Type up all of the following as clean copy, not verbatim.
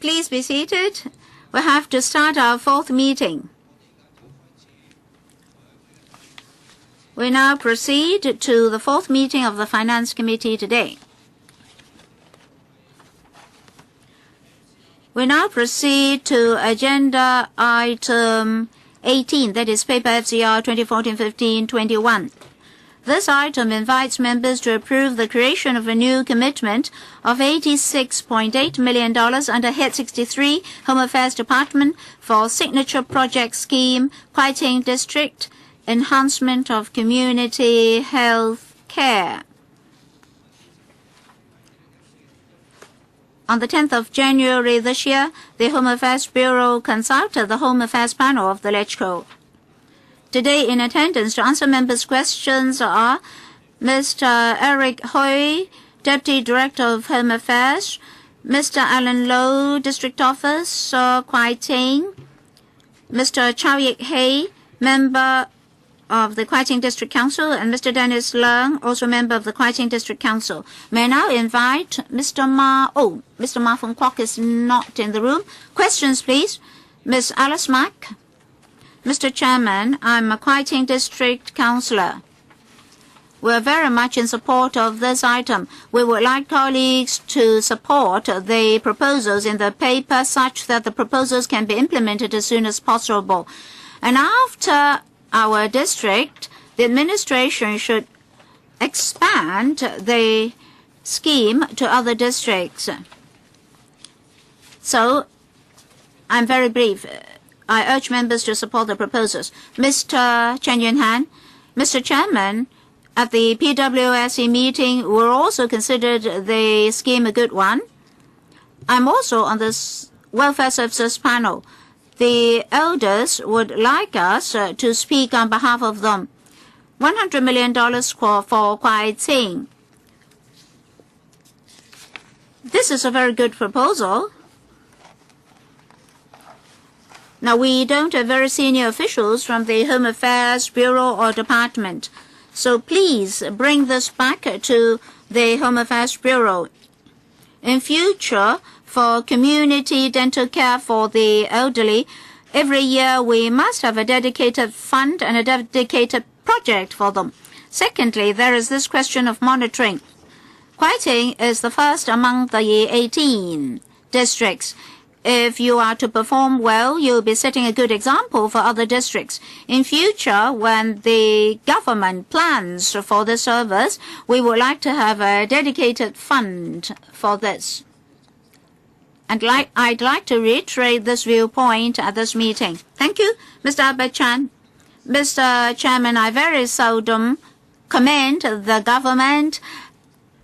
Please be seated. We have to start our fourth meeting. We now proceed to the fourth meeting of the Finance Committee today. We now proceed to agenda item 18, that is paper FCR 2014-15-21. This item invites members to approve the creation of a new commitment of $86.8 million under Head 63, Home Affairs Department, for Signature Project Scheme, Kwai District, Enhancement of Community Health Care. On the 10th of January this year, the Home Affairs Bureau consulted the Home Affairs Panel of the LegCo. Today in attendance to answer members' questions are Mr. Eric Hui, Deputy Director of Home Affairs, Mr. Alan Low, District Office, Kwai Ting, Mr. Chow Yik Hei, Member of the Kwai Ting District Council, and Mr. Dennis Leung, also member of the Kwai Ting District Council. May I now invite Mr. Ma. Oh, Mr. Ma Fung Kwok is not in the room. Questions, please. Ms. Alice Mack. Mr. Chairman, I'm a Kwai Ting District Councillor. We're very much in support of this item. We would like colleagues to support the proposals in the paper such that the proposals can be implemented as soon as possible. And after our district, the administration should expand the scheme to other districts. So, I'm very brief. I urge members to support the proposals. Mr. Chen Yunhan, Mr. Chairman, at the PWSE meeting, we also considered the scheme a good one. I'm also on this Welfare Services panel. The elders would like us to speak on behalf of them. $100 million for Kwai Ting. This is a very good proposal. Now, we don't have very senior officials from the Home Affairs Bureau or Department. So please bring this back to the Home Affairs Bureau. In future, for community dental care for the elderly, every year we must have a dedicated fund and a dedicated project for them. Secondly, there is this question of monitoring. Kwai Ting is the first among the 18 districts. If you are to perform well, you'll be setting a good example for other districts. In future, when the government plans for the service, we would like to have a dedicated fund for this. And I'd like to reiterate this viewpoint at this meeting. Thank you, Mr. Albert Chan. Mr. Chairman, I very seldom commend the government.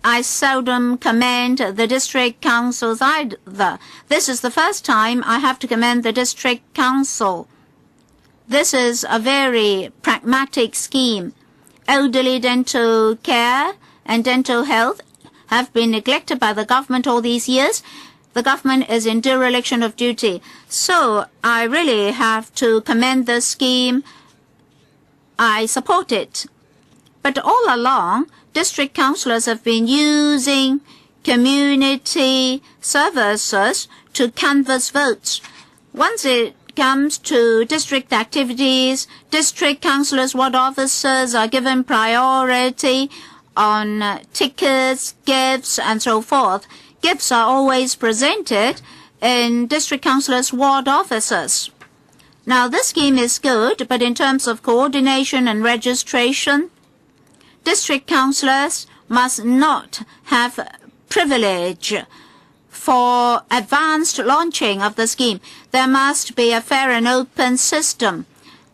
I seldom commend the district councils either. This is the first time I have to commend the district council. This is a very pragmatic scheme. Elderly dental care and dental health have been neglected by the government all these years. The government is in dereliction of duty. So I really have to commend the scheme. I support it. But all along, district councillors have been using community services to canvass votes. Once it comes to district activities, district councillors, ward officers are given priority on tickets, gifts, and so forth. Gifts are always presented in district councillors' ward officers. Now, this scheme is good, but in terms of coordination and registration, district councillors must not have privilege for advanced launching of the scheme. There must be a fair and open system.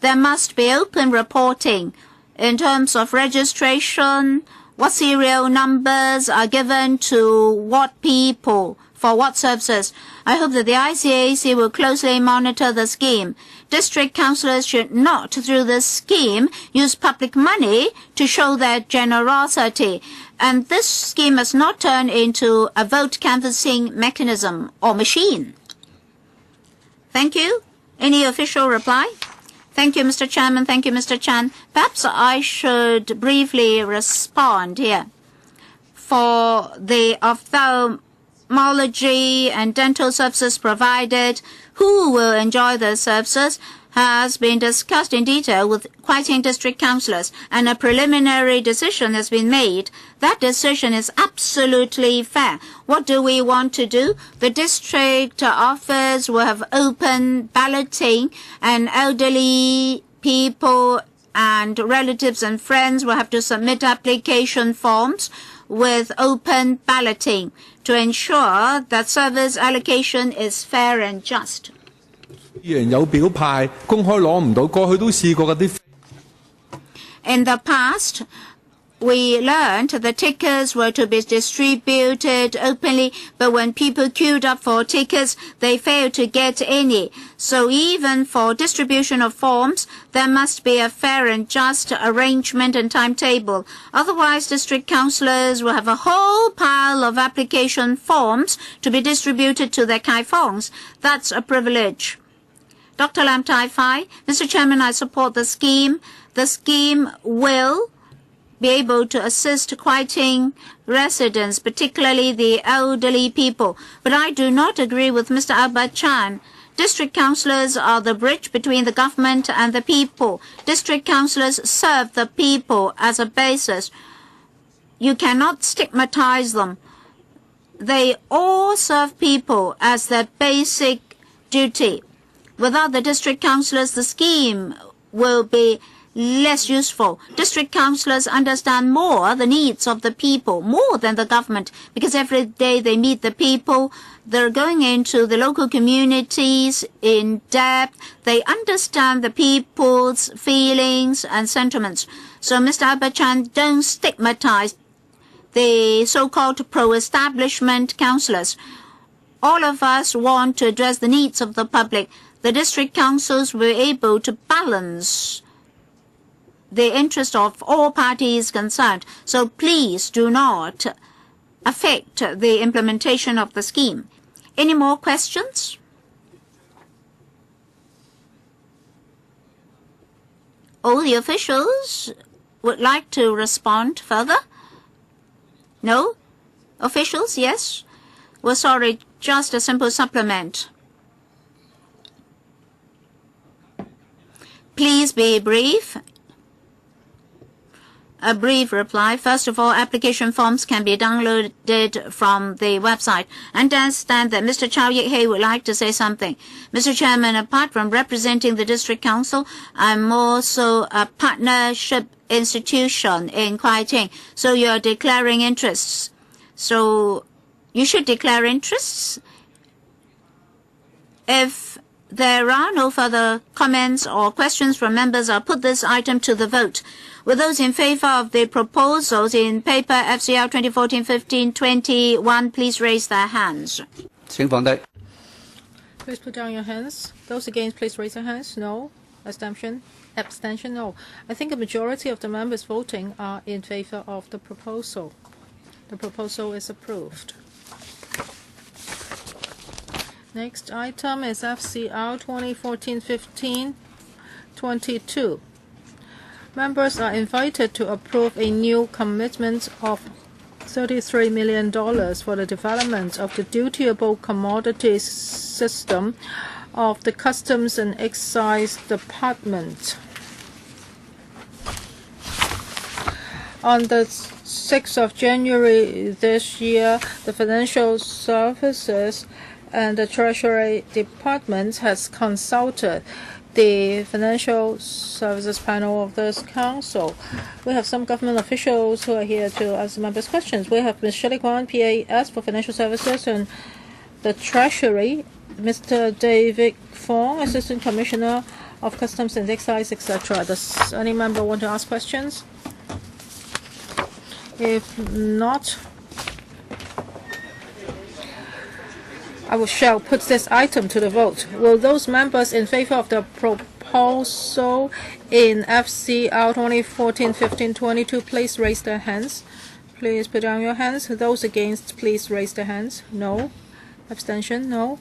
There must be open reporting in terms of registration, what serial numbers are given to what people for what services. I hope that the ICAC will closely monitor the scheme. District councillors should not, through this scheme, use public money to show their generosity. And this scheme must not turn into a vote canvassing mechanism or machine. Thank you. Any official reply? Thank you, Mr. Chairman. Thank you, Mr. Chan. Perhaps I should briefly respond here. For the ophthalmology and dental services provided, who will enjoy the services, has been discussed in detail with Kwai Tsing district councillors, and a preliminary decision has been made. That decision is absolutely fair. What do we want to do? The district office will have open balloting, and elderly people and relatives and friends will have to submit application forms with open balloting to ensure that service allocation is fair and just. In the past, we learned the tickets were to be distributed openly, but when people queued up for tickets, they failed to get any. So even for distribution of forms, there must be a fair and just arrangement and timetable. Otherwise, district councillors will have a whole pile of application forms to be distributed to their kaifongs. That's a privilege. Dr. Lam Tai Fai, Mr. Chairman, I support the scheme. The scheme will be able to assist Kwai Tsing residents, particularly the elderly people. But I do not agree with Mr. Albert Chan. District councillors are the bridge between the government and the people. District councillors serve the people as a basis. You cannot stigmatize them. They all serve people as their basic duty. Without the district councillors, the scheme will be less useful. District councillors understand more the needs of the people, more than the government, because every day they meet the people. They're going into the local communities in depth. They understand the people's feelings and sentiments. So, Mr. Albert Chan, don't stigmatize the so-called pro-establishment councillors. All of us want to address the needs of the public. The district councils were able to balance the interest of all parties concerned. So please do not affect the implementation of the scheme. Any more questions? All the officials would like to respond further? No? Officials, yes? Well, sorry, just a simple supplement. Please be brief. A brief reply. First of all, application forms can be downloaded from the website. I understand that Mr. Chow Yik-hei would like to say something. Mr. Chairman, apart from representing the District Council, I'm also a partnership institution in Kwai Tsing. So you're declaring interests. So you should declare interests. If there are no further comments or questions from members, I'll put this item to the vote. Will those in favor of the proposals in paper FCR 2014-15-21 please raise their hands? Please put down your hands. Those against, please raise your hands. No. Abstention? Abstention? No. I think a majority of the members voting are in favor of the proposal. The proposal is approved. Next item is FCR 2014-15-22. Members are invited to approve a new commitment of $33 million for the development of the dutiable commodities system of the Customs and Excise Department. On the 6th of January this year, the Financial Services and the Treasury Department has consulted the Financial Services panel of this council. We have some government officials who are here to answer members' questions. We have Ms. Shirley Kwan, PAS for Financial Services and the Treasury, Mr. David Fong, Assistant Commissioner of Customs and Excise, etc. Does any member want to ask questions? If not, I shall put this item to the vote. Will those members in favor of the proposal in FCR 2014-15-22 please raise their hands? Please put down your hands. Those against, please raise their hands. No. Abstention? No.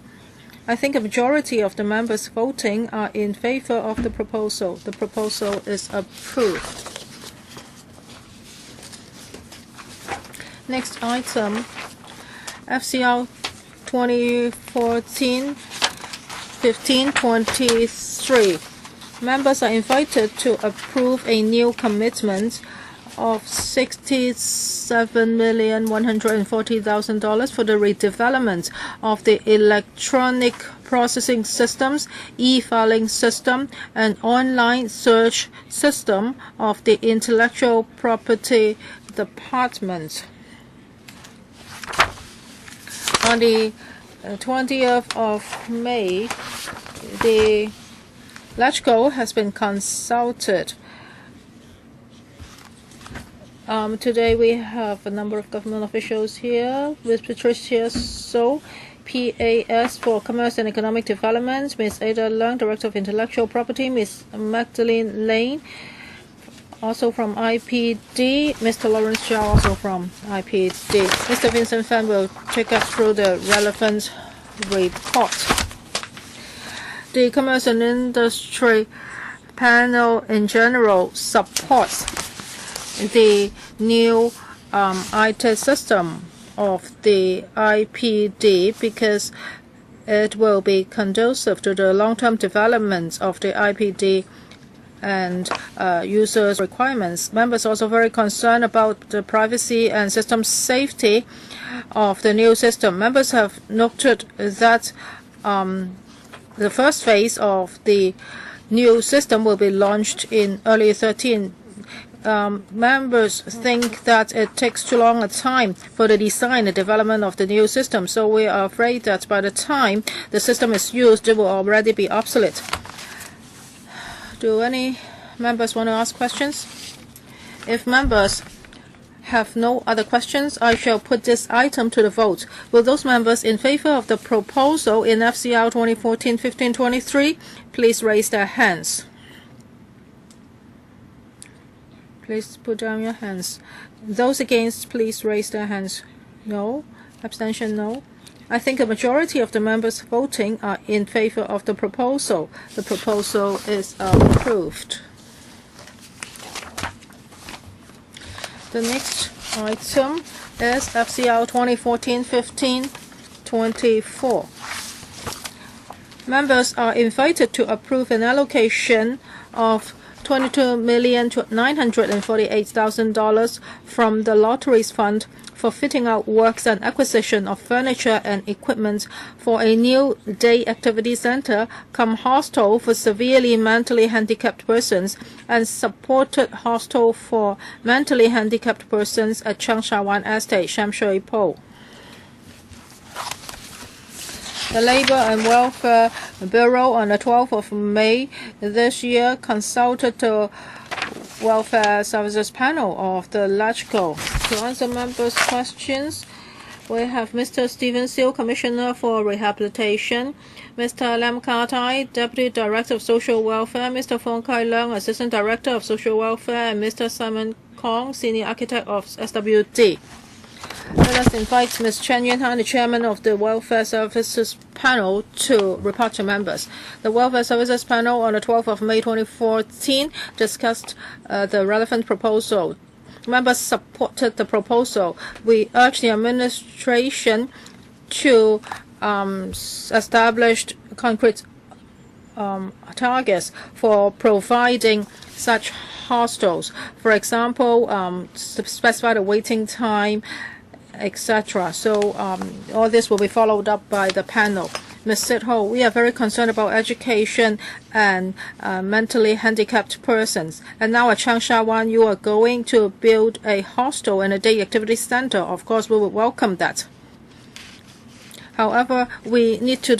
I think a majority of the members voting are in favor of the proposal. The proposal is approved. Next item FCR 2014-15-23. Members are invited to approve a new commitment of $67,140,000 for the redevelopment of the electronic processing systems, e-filing system, and online search system of the Intellectual Property Department. On the 20th of May, the LegCo has been consulted. Today we have a number of government officials here with Patricia So, PAS for Commerce and Economic Development, Ms. Ada Leung, Director of Intellectual Property, Ms. Magdalene Lane, also from IPD, Mr. Lawrence Chow, also from IPD. Mr. Vincent Fan will take us through the relevant report. The Commerce and Industry panel in general supports the new IT system of the IPD because it will be conducive to the long-term development of the IPD and users' requirements. Members are also very concerned about the privacy and system safety of the new system. Members have noted that the first phase of the new system will be launched in early 2013. Members think that it takes too long a time for the design and development of the new system, so we are afraid that by the time the system is used, it will already be obsolete. Do any members want to ask questions? If members have no other questions, I shall put this item to the vote. Will those members in favor of the proposal in FCR 2014-15-23 please raise their hands? Please put down your hands. Those against, please raise their hands. No. Abstention, no. I think a majority of the members voting are in favor of the proposal. The proposal is approved. The next item is FCR 2014-15-24. Members are invited to approve an allocation of $22,948,000 from the Lotteries Fund for fitting out works and acquisition of furniture and equipment for a new day activity center cum hostel for severely mentally handicapped persons and supported hostel for mentally handicapped persons at Changsha Wan Estate, Sham Shui Po. The Labor and Welfare Bureau on the 12th of May this year consulted the Welfare Services Panel of the LegCo. To answer members' questions, we have Mr. Stephen Seal, Commissioner for Rehabilitation, Mr. Lam Ka-tai, Deputy Director of Social Welfare, Mr. Fong Kai Leung, Assistant Director of Social Welfare, and Mr. Simon Kong, Senior Architect of SWD. Let us invite Ms. Chen Yunhan, the Chairman of the Welfare Services Panel, to report to members. The Welfare Services Panel on the 12th of May 2014 discussed the relevant proposal. Members supported the proposal. We urge the administration to establish concrete targets for providing such hostels. For example, specify the waiting time, etc. So all this will be followed up by the panel. Ms. Sid Ho, we are very concerned about education and mentally handicapped persons. And now at Changsha Wan, you are going to build a hostel and a day activity center. Of course, we would welcome that. However, we need you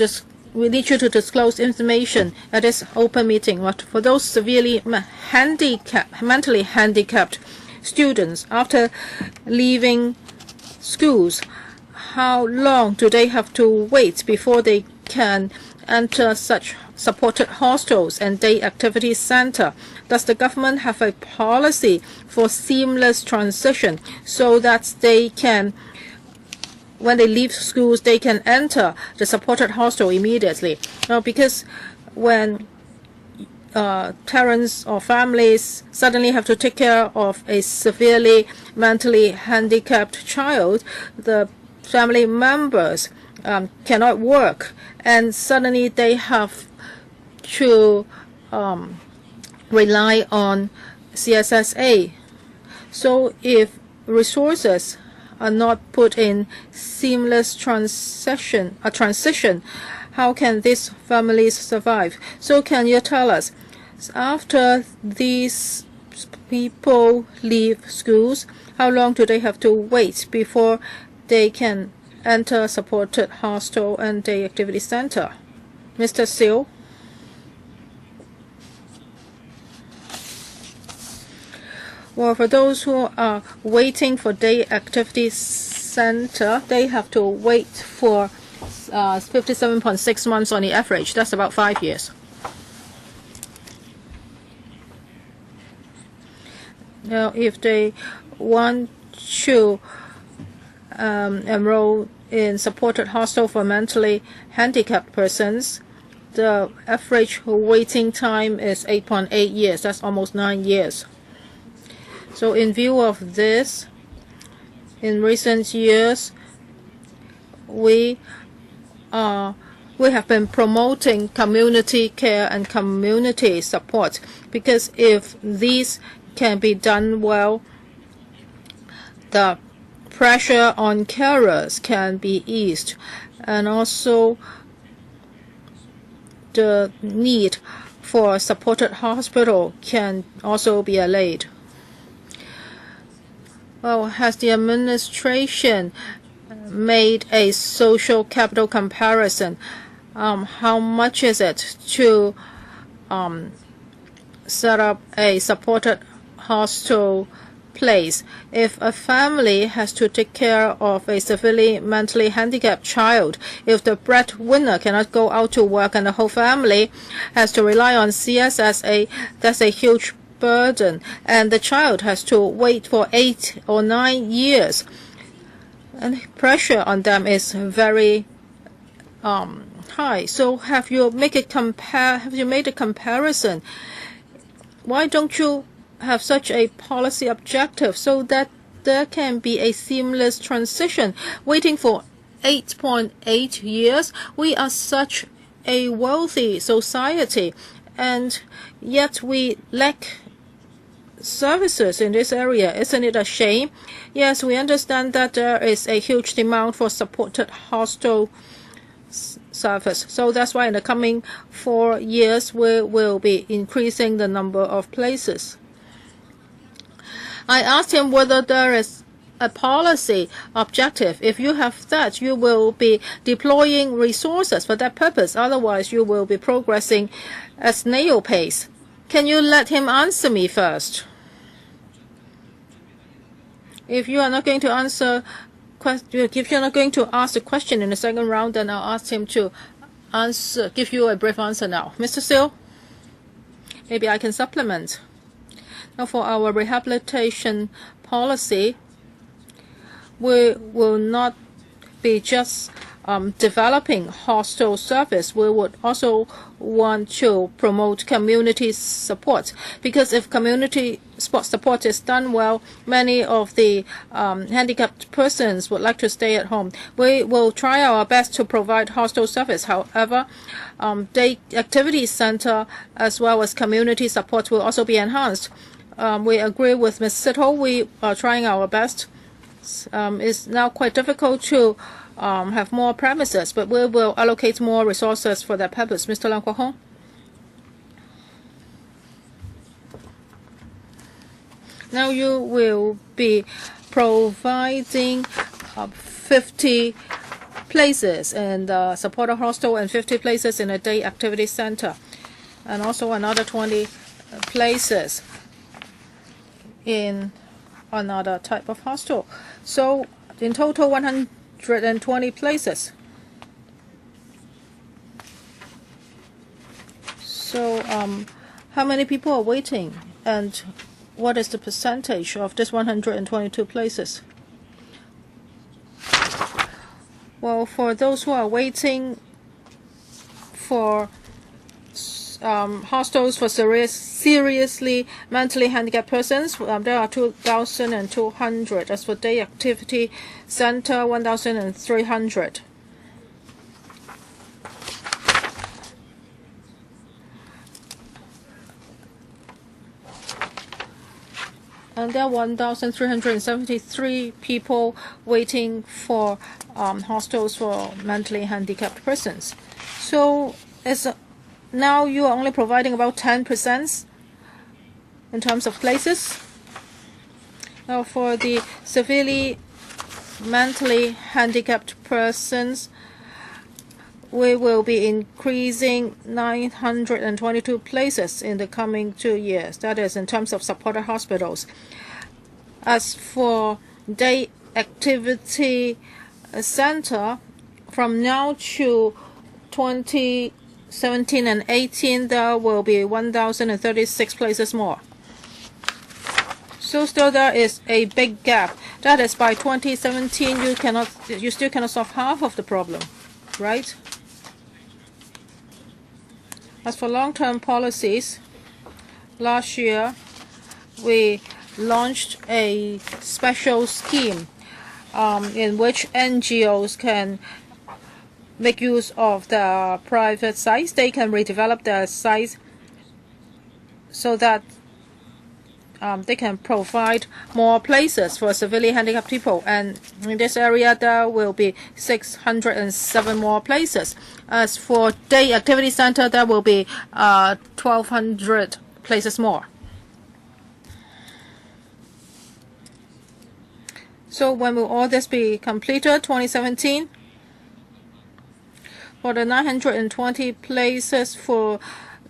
to disclose information at this open meeting. But for those severely mentally handicapped students, after leaving schools, how long do they have to wait before they can enter such supported hostels and day activity center? Does the government have a policy for seamless transition so that they can, when they leave schools, they can enter the supported hostel immediately? Now, because when parents or families suddenly have to take care of a severely mentally handicapped child, the family members cannot work, and suddenly they have to rely on CSSA. So if resources are not put in seamless transition, how can these families survive? So can you tell us, after these people leave schools, how long do they have to wait before they can enter supported hostel and day activity center? Mr. Seal? Well, for those who are waiting for day activity center, they have to wait for 57.6 months on the average. That's about 5 years. Now, if they want to enroll in supported hostel for mentally handicapped persons, the average waiting time is 8.8 years. That's almost 9 years. So in view of this, in recent years, we have been promoting community care and community support, because if these can be done well, the pressure on carers can be eased, and also the need for supported hospital can also be allayed. Well, has the administration made a social capital comparison? How much is it to set up a supported hostel place? If a family has to take care of a severely mentally handicapped child, if the breadwinner cannot go out to work and the whole family has to rely on CSSA, that's a huge burden, and the child has to wait for 8 or 9 years, and pressure on them is very high. So have you made a comparison? Why don't you have such a policy objective so that there can be a seamless transition? Waiting for 8.8 years, we are such a wealthy society, and yet we lack services in this area. Isn't it a shame? Yes, we understand that there is a huge demand for supported hostel service. So that's why in the coming 4 years, we will be increasing the number of places. I asked him whether there is a policy objective. If you have that, you will be deploying resources for that purpose. Otherwise, you will be progressing at snail pace. Can you let him answer me first? If you are not going to answer, if you're not going to ask the question in the second round, then I'll ask him to give you a brief answer now. Mr. Seal, maybe I can supplement. Now, for our rehabilitation policy, we will not be just developing hostel service. We would also want to promote community support, because if community support is done well, many of the handicapped persons would like to stay at home. We will try our best to provide hostel service. However, day activity center as well as community support will also be enhanced. We agree with Ms. Sito. We are trying our best. It's now quite difficult to have more premises, but we will allocate more resources for that purpose. Mr. Lang Kwok-hong. Now you will be providing 50 places in the supported hostel and 50 places in a day activity center, and also another 20 places in another type of hostel. So in total, 120 places. So how many people are waiting, and what is the percentage of this 122 places? Well, for those who are waiting for hostels for seriously mentally handicapped persons, there are 2,200. As for day activity center, 1,300. And there are 1,373 people waiting for hostels for mentally handicapped persons. So now you are only providing about 10% in terms of places. Now for the severely mentally handicapped persons, we will be increasing 922 places in the coming 2 years. That is in terms of supported hospitals. As for day activity center, from now to 2017 and 18, there will be 1,036 places more. So still there is a big gap. That is by 2017, you still cannot solve half of the problem, right? As for long-term policies, last year we launched a special scheme in which NGOs can make use of the private sites. They can redevelop their sites so that they can provide more places for severely handicapped people. And in this area, there will be 607 more places. As for day activity center, there will be 1,200 places more. So when will all this be completed? 2017? For the 920 places for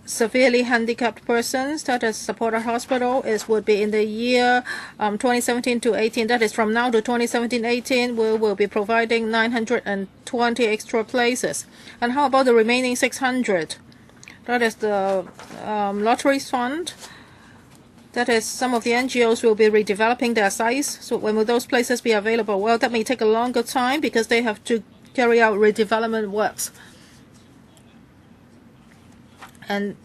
severely handicapped persons, that is supported hospital, would be in the year 2017 to 18. That is from now to 2017-18, we will be providing 920 extra places. And how about the remaining 600? That is the lottery fund. That is, some of the NGOs will be redeveloping their sites. So when will those places be available? Well, that may take a longer time because they have to carry out redevelopment works. And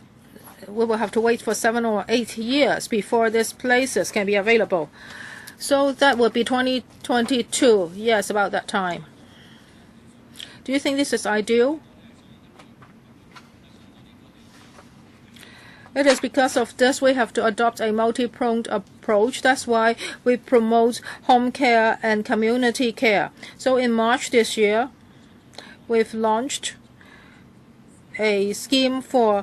we will have to wait for 7 or 8 years before these places can be available. So that would be 2022. Yes, about that time. Do you think this is ideal? It is because of this we have to adopt a multi-pronged approach. That's why we promote home care and community care. So in March this year, we've launched a scheme for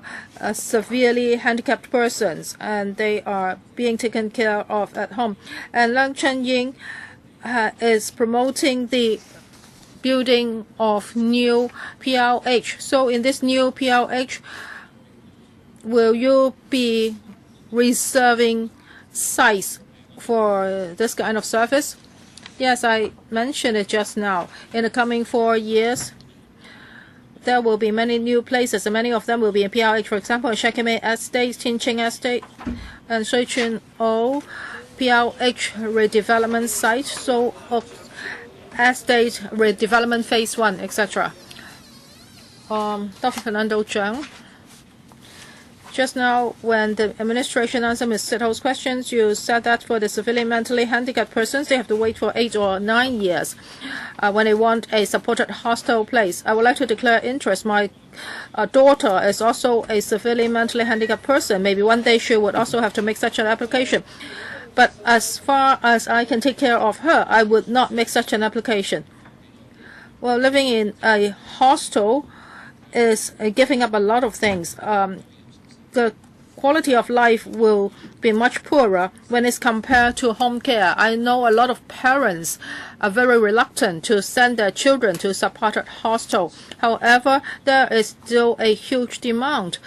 severely handicapped persons, and they are being taken care of at home. And Leung Chen-ying is promoting the building of new PLH. So in this new PLH, will you be reserving sites for this kind of service? Yes, I mentioned it just now. In the coming 4 years, there will be many new places, and many of them will be in PLH. For example, Shakime Estate, Tinching Estate, and Shui Chun O PLH redevelopment site, so estate redevelopment phase 1, etc. Dr. Fernando Zhang, just now, when the administration answered Ms. Sito's questions, you said that for the severely mentally handicapped persons, they have to wait for 8 or 9 years when they want a supported hostel place. I would like to declare interest. My daughter is also a severely mentally handicapped person. Maybe one day she would also have to make such an application. But as far as I can take care of her, I would not make such an application. Well, living in a hostel is giving up a lot of things. The quality of life will be much poorer when it's compared to home care. I know a lot of parents are very reluctant to send their children to supported hostel. However, there is still a huge demand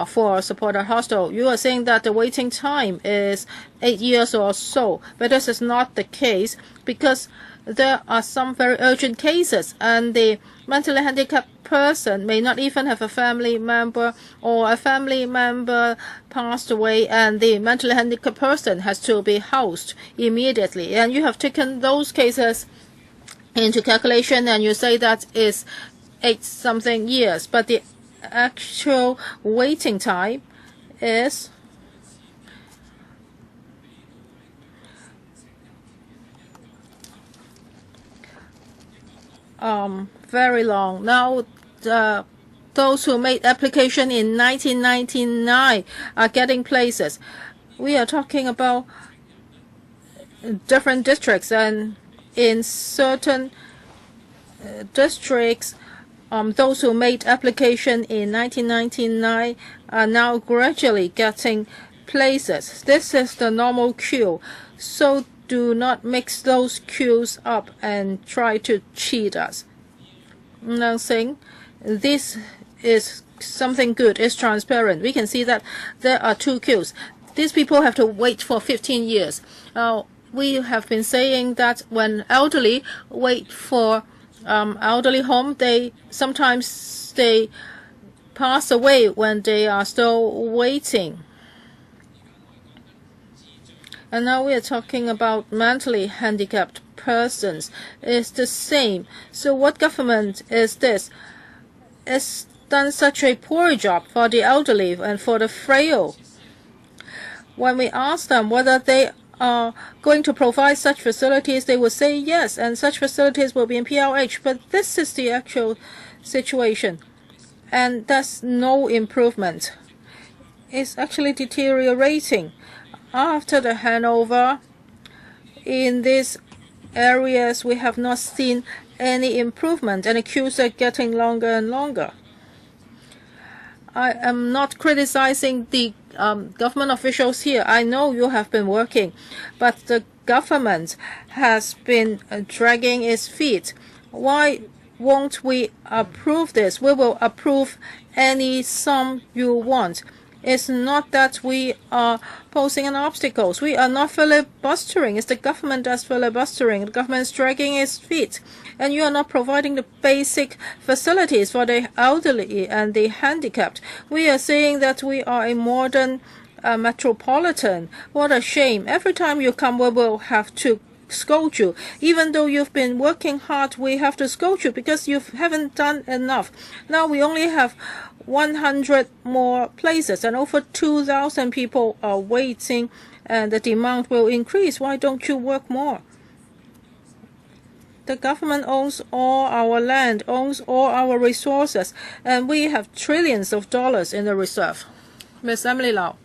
for supported hostel. You are saying that the waiting time is 8 years or so, but this is not the case because there are some very urgent cases, and the mentally handicapped person may not even have a family member, or a family member passed away and the mentally handicapped person has to be housed immediately. And you have taken those cases into calculation and you say that is 8-something years. But the actual waiting time is very long. Now, those who made application in 1999 are getting places. We are talking about different districts, and in certain districts, those who made application in 1999 are now gradually getting places. This is the normal queue. So do not mix those queues up and try to cheat us. Now saying this is something good, it's transparent. We can see that there are two queues. These people have to wait for 15 years. We have been saying that when elderly wait for elderly home, sometimes they pass away when they are still waiting. And now we are talking about mentally handicapped persons. It's the same. So what government is this? It's done such a poor job for the elderly and for the frail. When we ask them whether they are going to provide such facilities, they will say yes, and such facilities will be in PLH. But this is the actual situation, and there's no improvement. It's actually deteriorating. After the handover, in these areas, we have not seen any improvement, and the queues are getting longer and longer. I am not criticizing the government officials here. I know you have been working, but the government has been dragging its feet. Why won't we approve this? We will approve any sum you want. It's not that we are posing an obstacles. We are not filibustering. It's the government that's filibustering. The government is dragging its feet. And you are not providing the basic facilities for the elderly and the handicapped. We are saying that we are a modern metropolitan. What a shame. Every time you come, we will have to scold you. Even though you've been working hard, we have to scold you because you haven't done enough. Now we only have 100 more places, and over 2,000 people are waiting, and the demand will increase. Why don't you work more? The government owns all our land, owns all our resources, and we have trillions of dollars in the reserve. Ms. Emily Lau.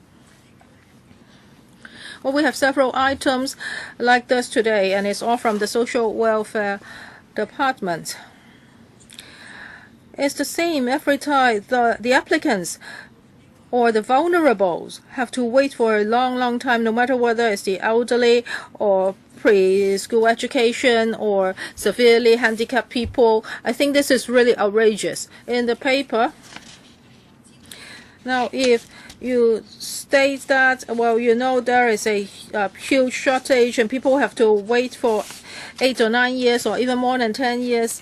Well, we have several items like this today, and it's all from the Social Welfare Department. It's the same every time. The applicants or the vulnerables have to wait for a long time, no matter whether it's the elderly or preschool education or severely handicapped people. I think this is really outrageous. In the paper, now if you state that, well, you know there is a huge shortage and people have to wait for 8 or 9 years or even more than 10 years,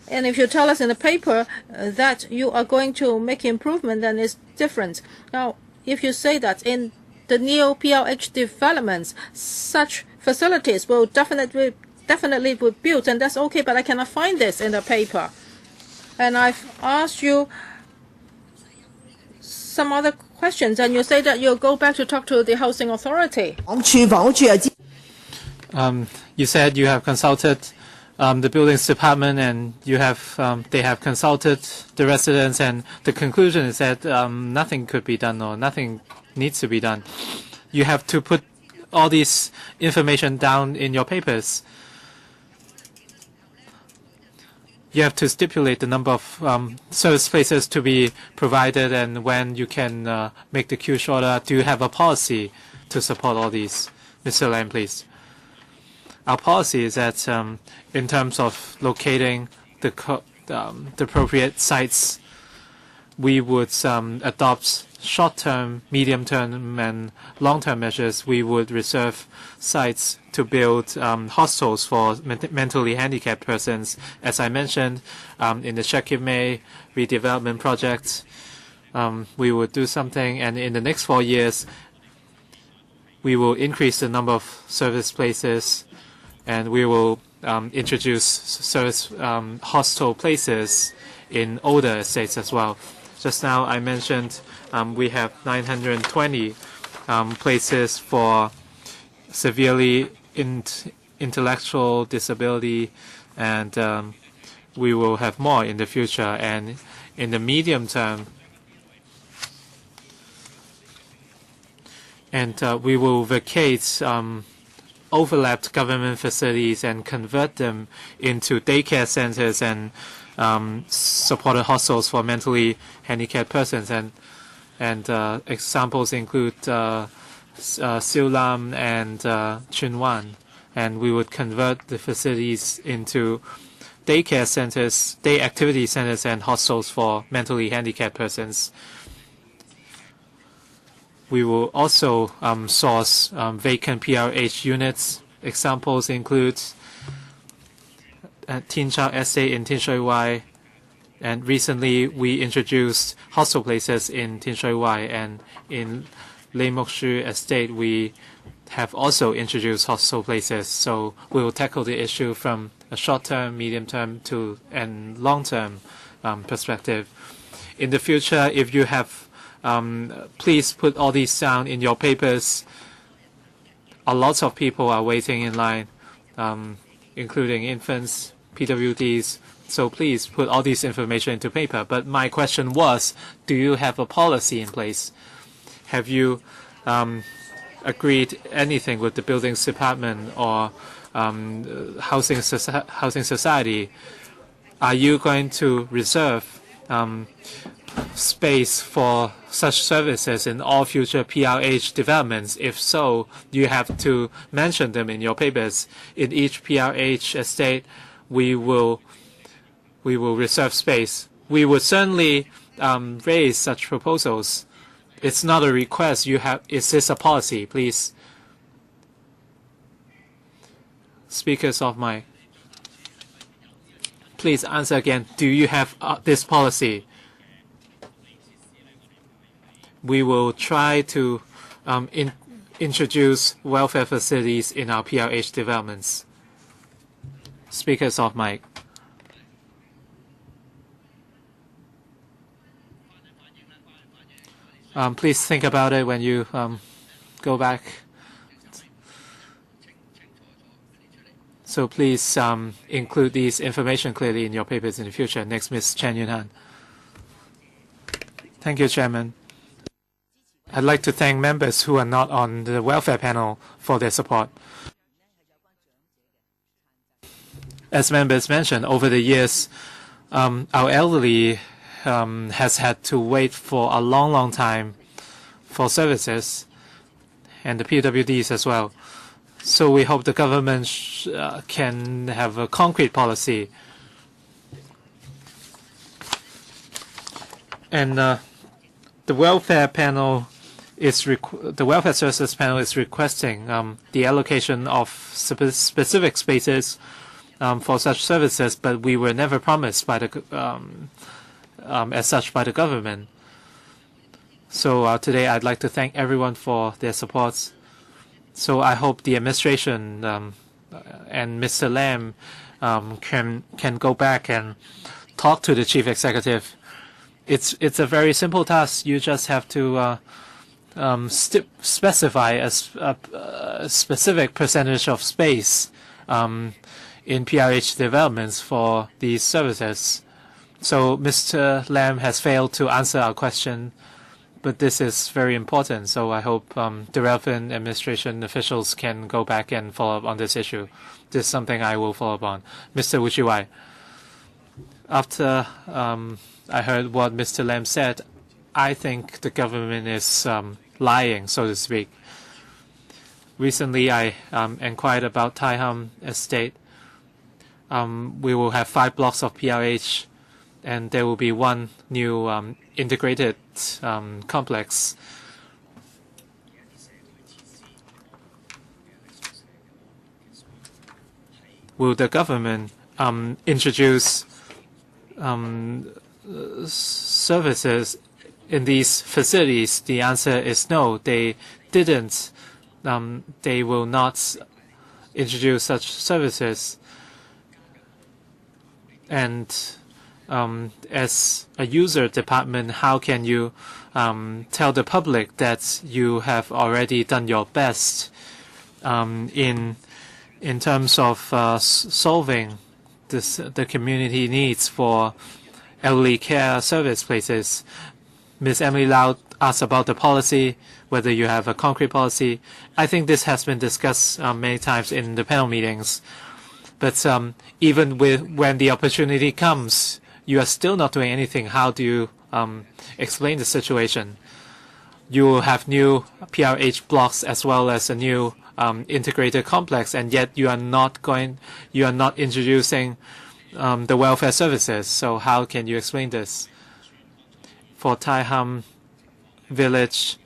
and if you tell us in the paper that you are going to make improvement, then it's different. Now, if you say that in the new PLH developments, such facilities will definitely be built, and that's okay, but I cannot find this in the paper. And I've asked you some other questions, and you say that you'll go back to talk to the housing authority. You said you have consulted the buildings department, and you have they have consulted the residents, and the conclusion is that nothing could be done or nothing needs to be done. You have to put all this information down in your papers. You have to stipulate the number of service places to be provided and when you can make the queue shorter. Do you have a policy to support all these? Mr. Lam, please. Our policy is that in terms of locating the appropriate sites, we would adopt short-term, medium-term, and long-term measures. We would reserve sites to build hostels for mentally handicapped persons. As I mentioned, in the Shek Kip Mei redevelopment project, we would do something, and in the next 4 years, we will increase the number of service places, and we will introduce service hostel places in older estates as well. Just now I mentioned we have 920 places for severely intellectual disability, and we will have more in the future. And in the medium term, we will vacate overlapped government facilities and convert them into daycare centers and supported hostels for mentally handicapped persons. And examples include Siu Lam and Chun Wan. And we would convert the facilities into daycare centers, day activity centers, and hostels for mentally handicapped persons. We will also source vacant PRH units. Examples include Tin Chau Estate in Tin Shui Wai, and recently we introduced hostel places in Tin Shui Wai, and in Lei Mok Shu Estate we have also introduced hostel places. So we will tackle the issue from a short-term, medium-term to and long-term perspective. In the future, if you have, please put all these down in your papers. A lot of people are waiting in line, including infants, PWDs. So please put all this information into paper. But my question was, do you have a policy in place? Have you agreed anything with the buildings department or housing society? Are you going to reserve space for such services in all future PRH developments? If so, you have to mention them in your papers. In each PRH estate, we will reserve space. We would certainly raise such proposals. It's not a request. Is this a policy, please? Speakers off mic. Please answer again. Do you have this policy? We will try to introduce welfare facilities in our PRH developments. Speakers off mic. Please think about it when you go back. So please include these information clearly in your papers in the future. Next, Ms. Chen Yunhan. Thank you, Chairman. I'd like to thank members who are not on the welfare panel for their support. As members mentioned, over the years, our elderly has had to wait for a long time for services, and the PWDs as well. So we hope the government can have a concrete policy. And the welfare panel the welfare services panel is requesting the allocation of specific spaces for such services, but we were never promised by the as such by the government. So today I'd like to thank everyone for their support. So I hope the administration and Mr. Lam can go back and talk to the chief executive. It's a very simple task. You just have to specify a specific percentage of space in PRH developments for these services. So Mr. Lam has failed to answer our question, but this is very important. So I hope the relevant administration officials can go back and follow up on this issue. This is something I will follow up on. Mr. Wuchiwai, after I heard what Mr. Lam said, I think the government is lying, so to speak. Recently, I inquired about Tai Ham Estate. We will have 5 blocks of PRH, and there will be one new integrated complex. Will the government introduce services in these facilities? The answer is no. They didn't. They will not introduce such services. And as a user department, how can you tell the public that you have already done your best in terms of solving the community needs for elderly care service places? Ms. Emily Lau asked about the policy, whether you have a concrete policy. I think this has been discussed many times in the panel meetings. But even when the opportunity comes, you are still not doing anything. How do you explain the situation? You will have new PRH blocks as well as a new integrated complex, and yet you are not introducing the welfare services. So how can you explain this? For Tai Ham Village,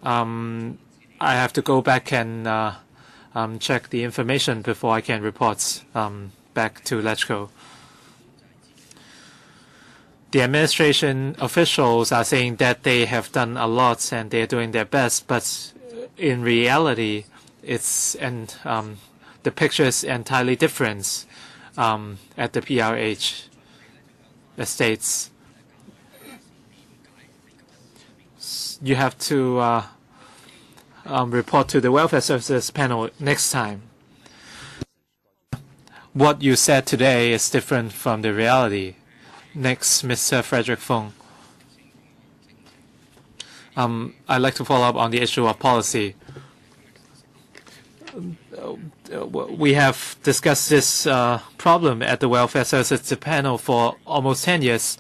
I have to go back and check the information before I can report back to LegCo. The administration officials are saying that they have done a lot and they're doing their best, but in reality, the picture is entirely different at the PRH estates. You have to report to the Welfare Services panel next time. What you said today is different from the reality. Next, Mr. Frederick Fung. I'd like to follow up on the issue of policy. We have discussed this problem at the Welfare Services panel for almost 10 years.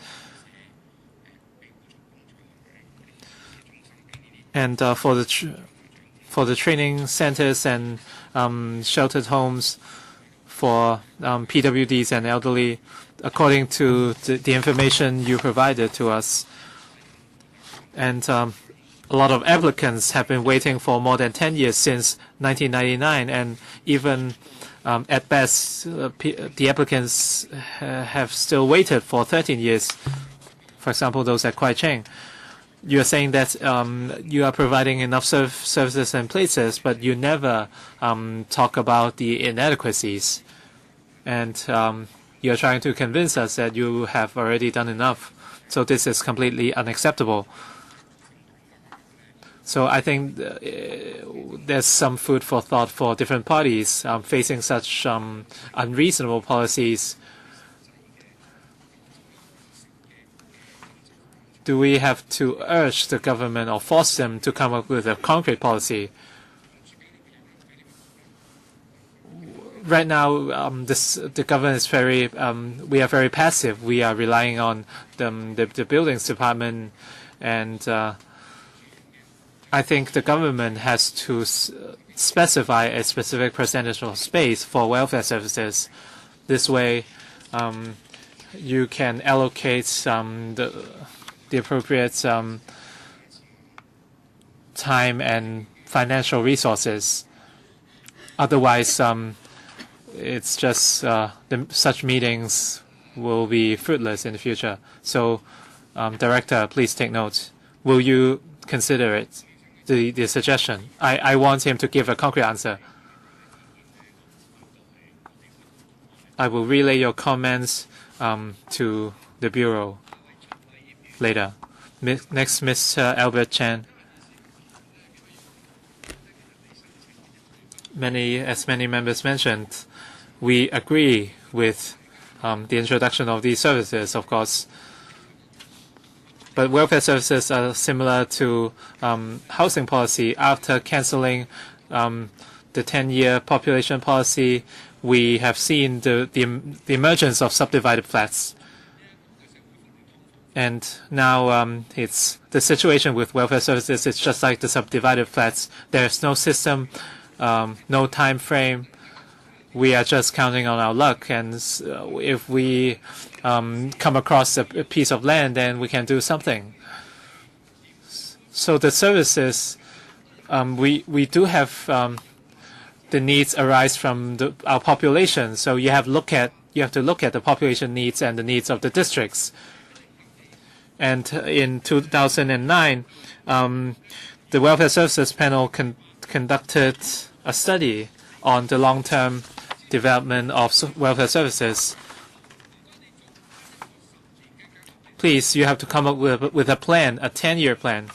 And for the training centers and sheltered homes for PWDs and elderly, according to the information you provided to us. And a lot of applicants have been waiting for more than 10 years since 1999, and even at best, the applicants have still waited for 13 years. For example, those at Kwai Cheng. You are saying that you are providing enough services and places, but you never talk about the inadequacies. And you are trying to convince us that you have already done enough. So this is completely unacceptable. So I think there's some food for thought for different parties facing such unreasonable policies. Do we have to urge the government or force them to come up with a concrete policy? Right now, the government is we are very passive. We are relying on the buildings department, and I think the government has to specify a specific percentage of space for welfare services. This way, you can allocate the appropriate time and financial resources. Otherwise, it's just such meetings will be fruitless in the future. So, Director, please take note. Will you consider it, the suggestion? I want him to give a concrete answer. I will relay your comments to the Bureau later. Next, Mr. Albert Chan. As many members mentioned, we agree with the introduction of these services, of course. But welfare services are similar to housing policy. After cancelling the 10-year population policy, we have seen the emergence of subdivided flats. And now it's the situation with welfare services. It's just like the subdivided flats. There's no system, no time frame. We are just counting on our luck. And if we come across a piece of land, then we can do something. So the services, we do have the needs arise from our population. So you have to look at the population needs and the needs of the districts. And in 2009, the Welfare Services Panel conducted a study on the long-term development of welfare services. please, you have to come up with a plan, a 10-year plan.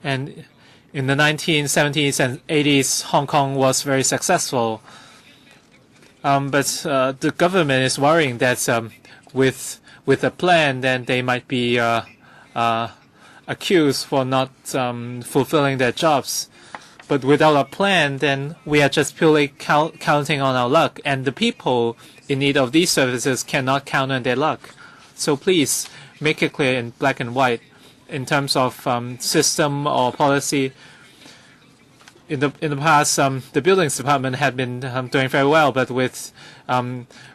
And in the 1970s and 80s, Hong Kong was very successful. But the government is worrying that with a plan, then they might be accused for not fulfilling their jobs. But without a plan, then we are just purely counting on our luck. And the people in need of these services cannot count on their luck. So please make it clear in black and white in terms of system or policy. In the past, the buildings department had been doing very well, but with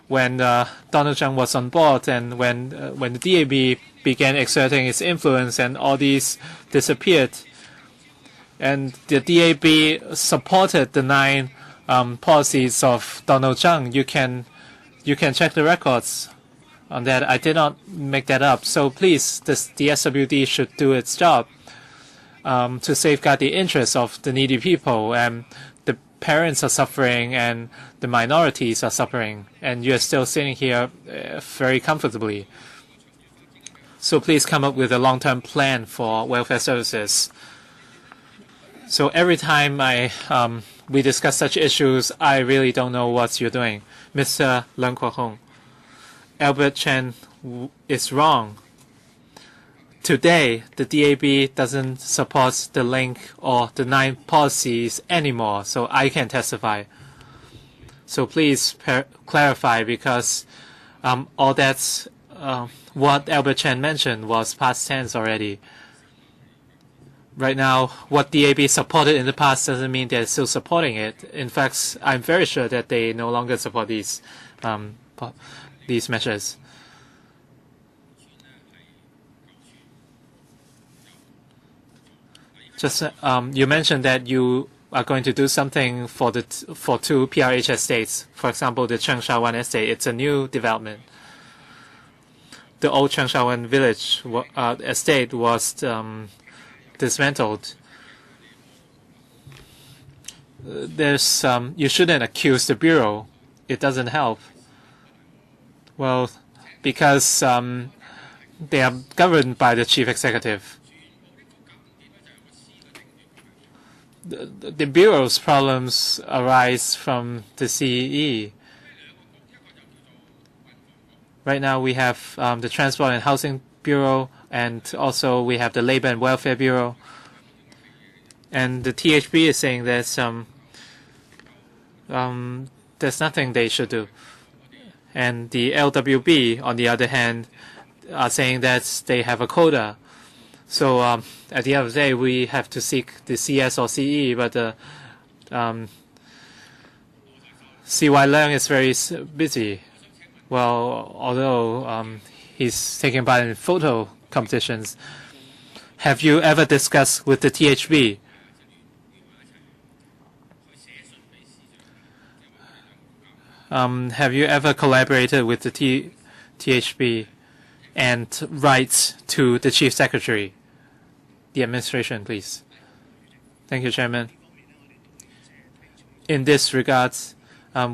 when Donald Trump was on board and when the DAB began exerting its influence and all these disappeared, and the DAB supported the 9 policies of Donald Trump. You can check the records on that. I did not make that up. So please, the SWD should do its job to safeguard the interests of the needy people. And the parents are suffering and the minorities are suffering. And you're still sitting here very comfortably. So please come up with a long-term plan for welfare services. So every time we discuss such issues, I really don't know what you're doing. Mr. Leung Kwok-hong, Albert Chen is wrong. Today, the DAB doesn't support the link or the 9 policies anymore, so I can testify. So please clarify, because all that's what Albert Chen mentioned was past tense already. Right now, what DAB supported in the past doesn't mean they're still supporting it. In fact, I'm very sure that they no longer support these measures. Just you mentioned that you are going to do something for 2 PRH estates. For example, the Cheung Sha Wan estate. It's a new development. The old Cheung Sha Wan village estate was dismantled. You shouldn't accuse the bureau. It doesn't help. Well, because they are governed by the chief executive. The bureau's problems arise from the CEE. Right now we have the Transport and Housing Bureau, and also we have the Labor and Welfare Bureau. And the THB is saying that there's nothing they should do. And the LWB, on the other hand, are saying that they have a quota. So at the end of the day, we have to seek the CS or CE, but CY Leung is very busy. Well, although he's taking part in photo competitions. Have you ever discussed with the THB? Have you ever collaborated with the THB and write to the Chief Secretary, the administration, please? Thank you, Chairman. In this regard,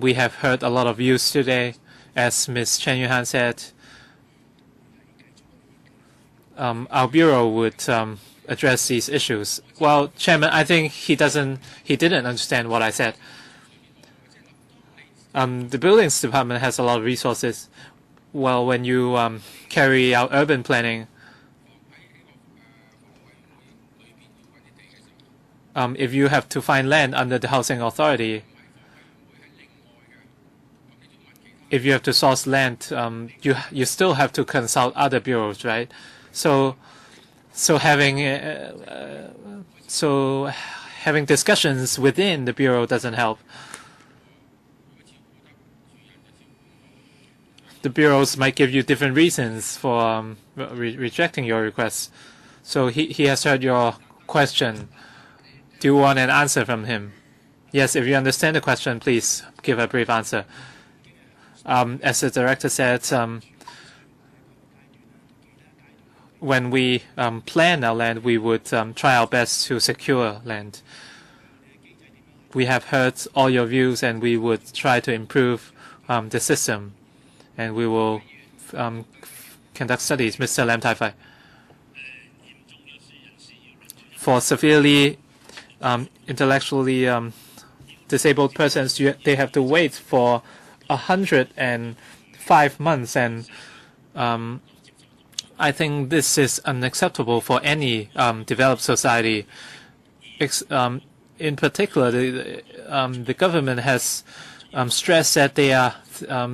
we have heard a lot of views today. As Ms. Chen Yuhan said, our bureau would address these issues. Well, Chairman, I think he didn't understand what I said. The buildings department has a lot of resources. Well, when you carry out urban planning, if you have to find land under the housing authority, if you have to source land, you still have to consult other bureaus, right? So having discussions within the bureau doesn't help. The bureaus might give you different reasons for rejecting your request. So he has heard your question. Do you want an answer from him? Yes, if you understand the question, please give a brief answer. As the director said, when we plan our land, we would try our best to secure land. We have heard all your views, and we would try to improve the system, and we will conduct studies, Mr. Lam Tai-Fai. For severely intellectually disabled persons, they have to wait for 105 months, and I think this is unacceptable for any developed society. In particular, the government has stressed that they are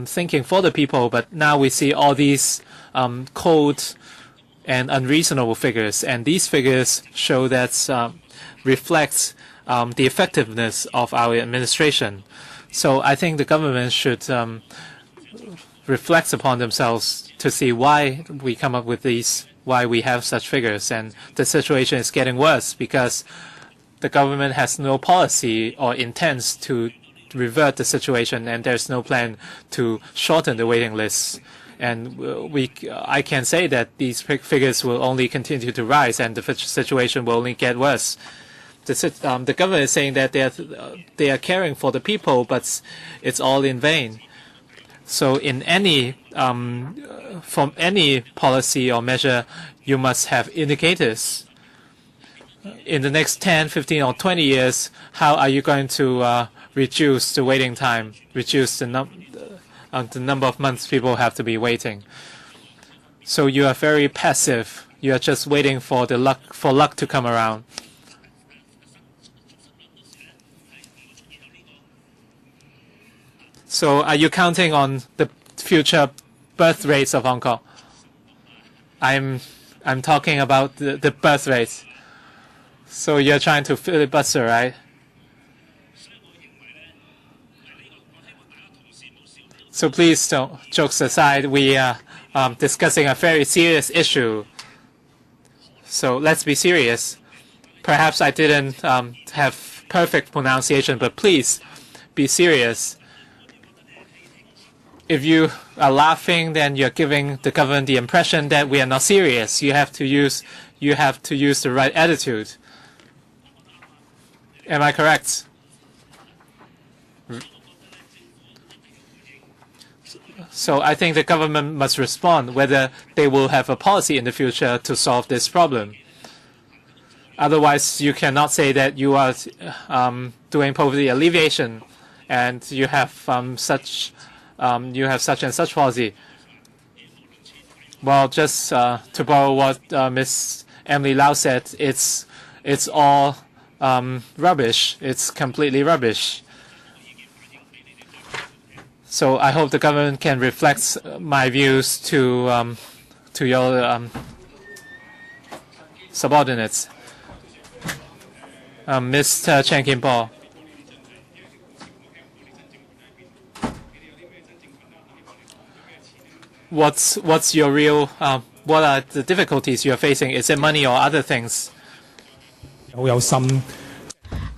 thinking for the people, but now we see all these cold and unreasonable figures, and these figures show that reflects the effectiveness of our administration. So I think the government should reflect upon themselves to see why we come up with these, why we have such figures, and the situation is getting worse because the government has no policy or intends to revert the situation, and there's no plan to shorten the waiting lists. And I can say that these figures will only continue to rise, and the situation will only get worse. The government is saying that they are caring for the people, but it's all in vain. So in from any policy or measure, you must have indicators. In the next 10, 15, or 20 years, how are you going to reduce the waiting time, reduce the number of months people have to be waiting? So you are very passive. You are just waiting for luck to come around. So are you counting on the future birth rates of Hong Kong? I'm talking about the birth rates. So you're trying to filibuster, right? So please don't, jokes aside, we are discussing a very serious issue. So let's be serious. Perhaps I didn't have perfect pronunciation, but please be serious. If you are laughing, then you're giving the government the impression that we are not serious. You have to use the right attitude. Am I correct? So I think the government must respond whether they will have a policy in the future to solve this problem. Otherwise, you cannot say that you are doing poverty alleviation and you have such and such policy. Well, just to borrow what Ms. Emily Lau said, it's all rubbish. It's completely rubbish. So I hope the government can reflect my views to your subordinates. Mr. Chen Kim-po. What's your real? What are the difficulties you are facing? Is it money or other things?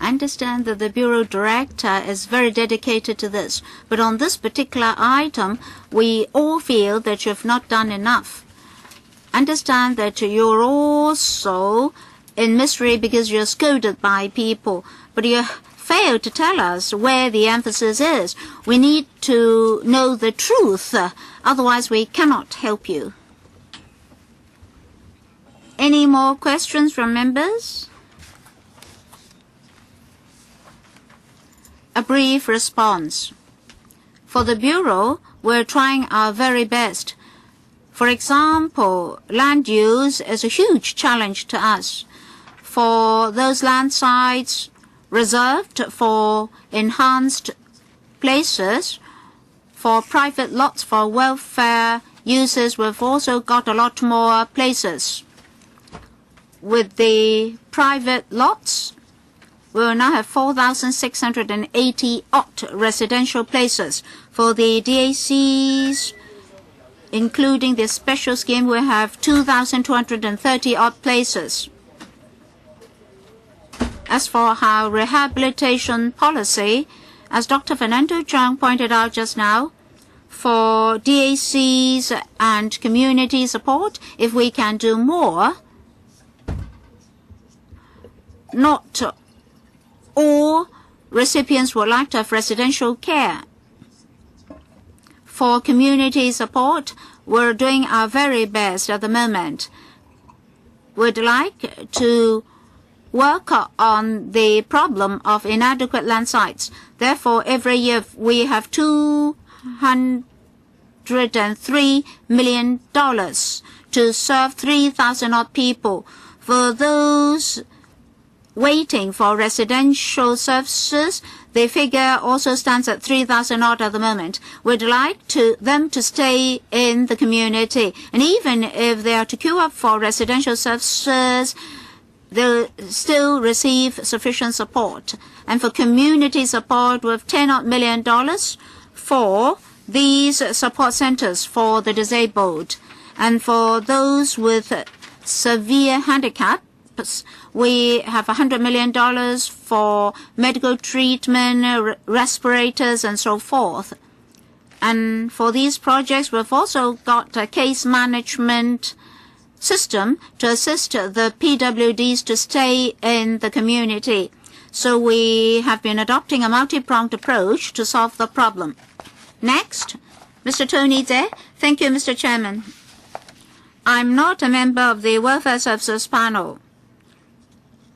I understand that the Bureau Director is very dedicated to this, but on this particular item, we all feel that you have not done enough. Understand that you're also in misery because you're scolded by people, but you fail to tell us where the emphasis is. We need to know the truth, otherwise we cannot help you. Any more questions from members? A brief response. For the Bureau, we're trying our very best. For example, land use is a huge challenge to us. For those land sites reserved for enhanced places, for private lots for welfare uses, we've also got a lot more places. With the private lots, we will now have 4,680 odd residential places. For the DACs, including the special scheme, we have 2,230 odd places. As for our rehabilitation policy, as Dr. Fernando Cheung pointed out just now, for DACs and community support, if we can do more, not all recipients would like to have residential care. For community support, we're doing our very best at the moment. We'd like to work on the problem of inadequate land sites. Therefore, every year we have $203 million to serve 3,000 odd people. For those waiting for residential services, the figure also stands at 3,000 odd at the moment. We'd like them to stay in the community. And even if they are to queue up for residential services, they'll still receive sufficient support. And for community support, with $10 odd million for these support centers for the disabled. And for those with severe handicaps, we have $100 million for medical treatment, respirators, and so forth. And for these projects, we've also got a case management system to assist the PWDs to stay in the community. So we have been adopting a multi-pronged approach to solve the problem. Next, Mr. Tony Tse. Thank you, Mr. Chairman. I'm not a member of the Welfare Services panel.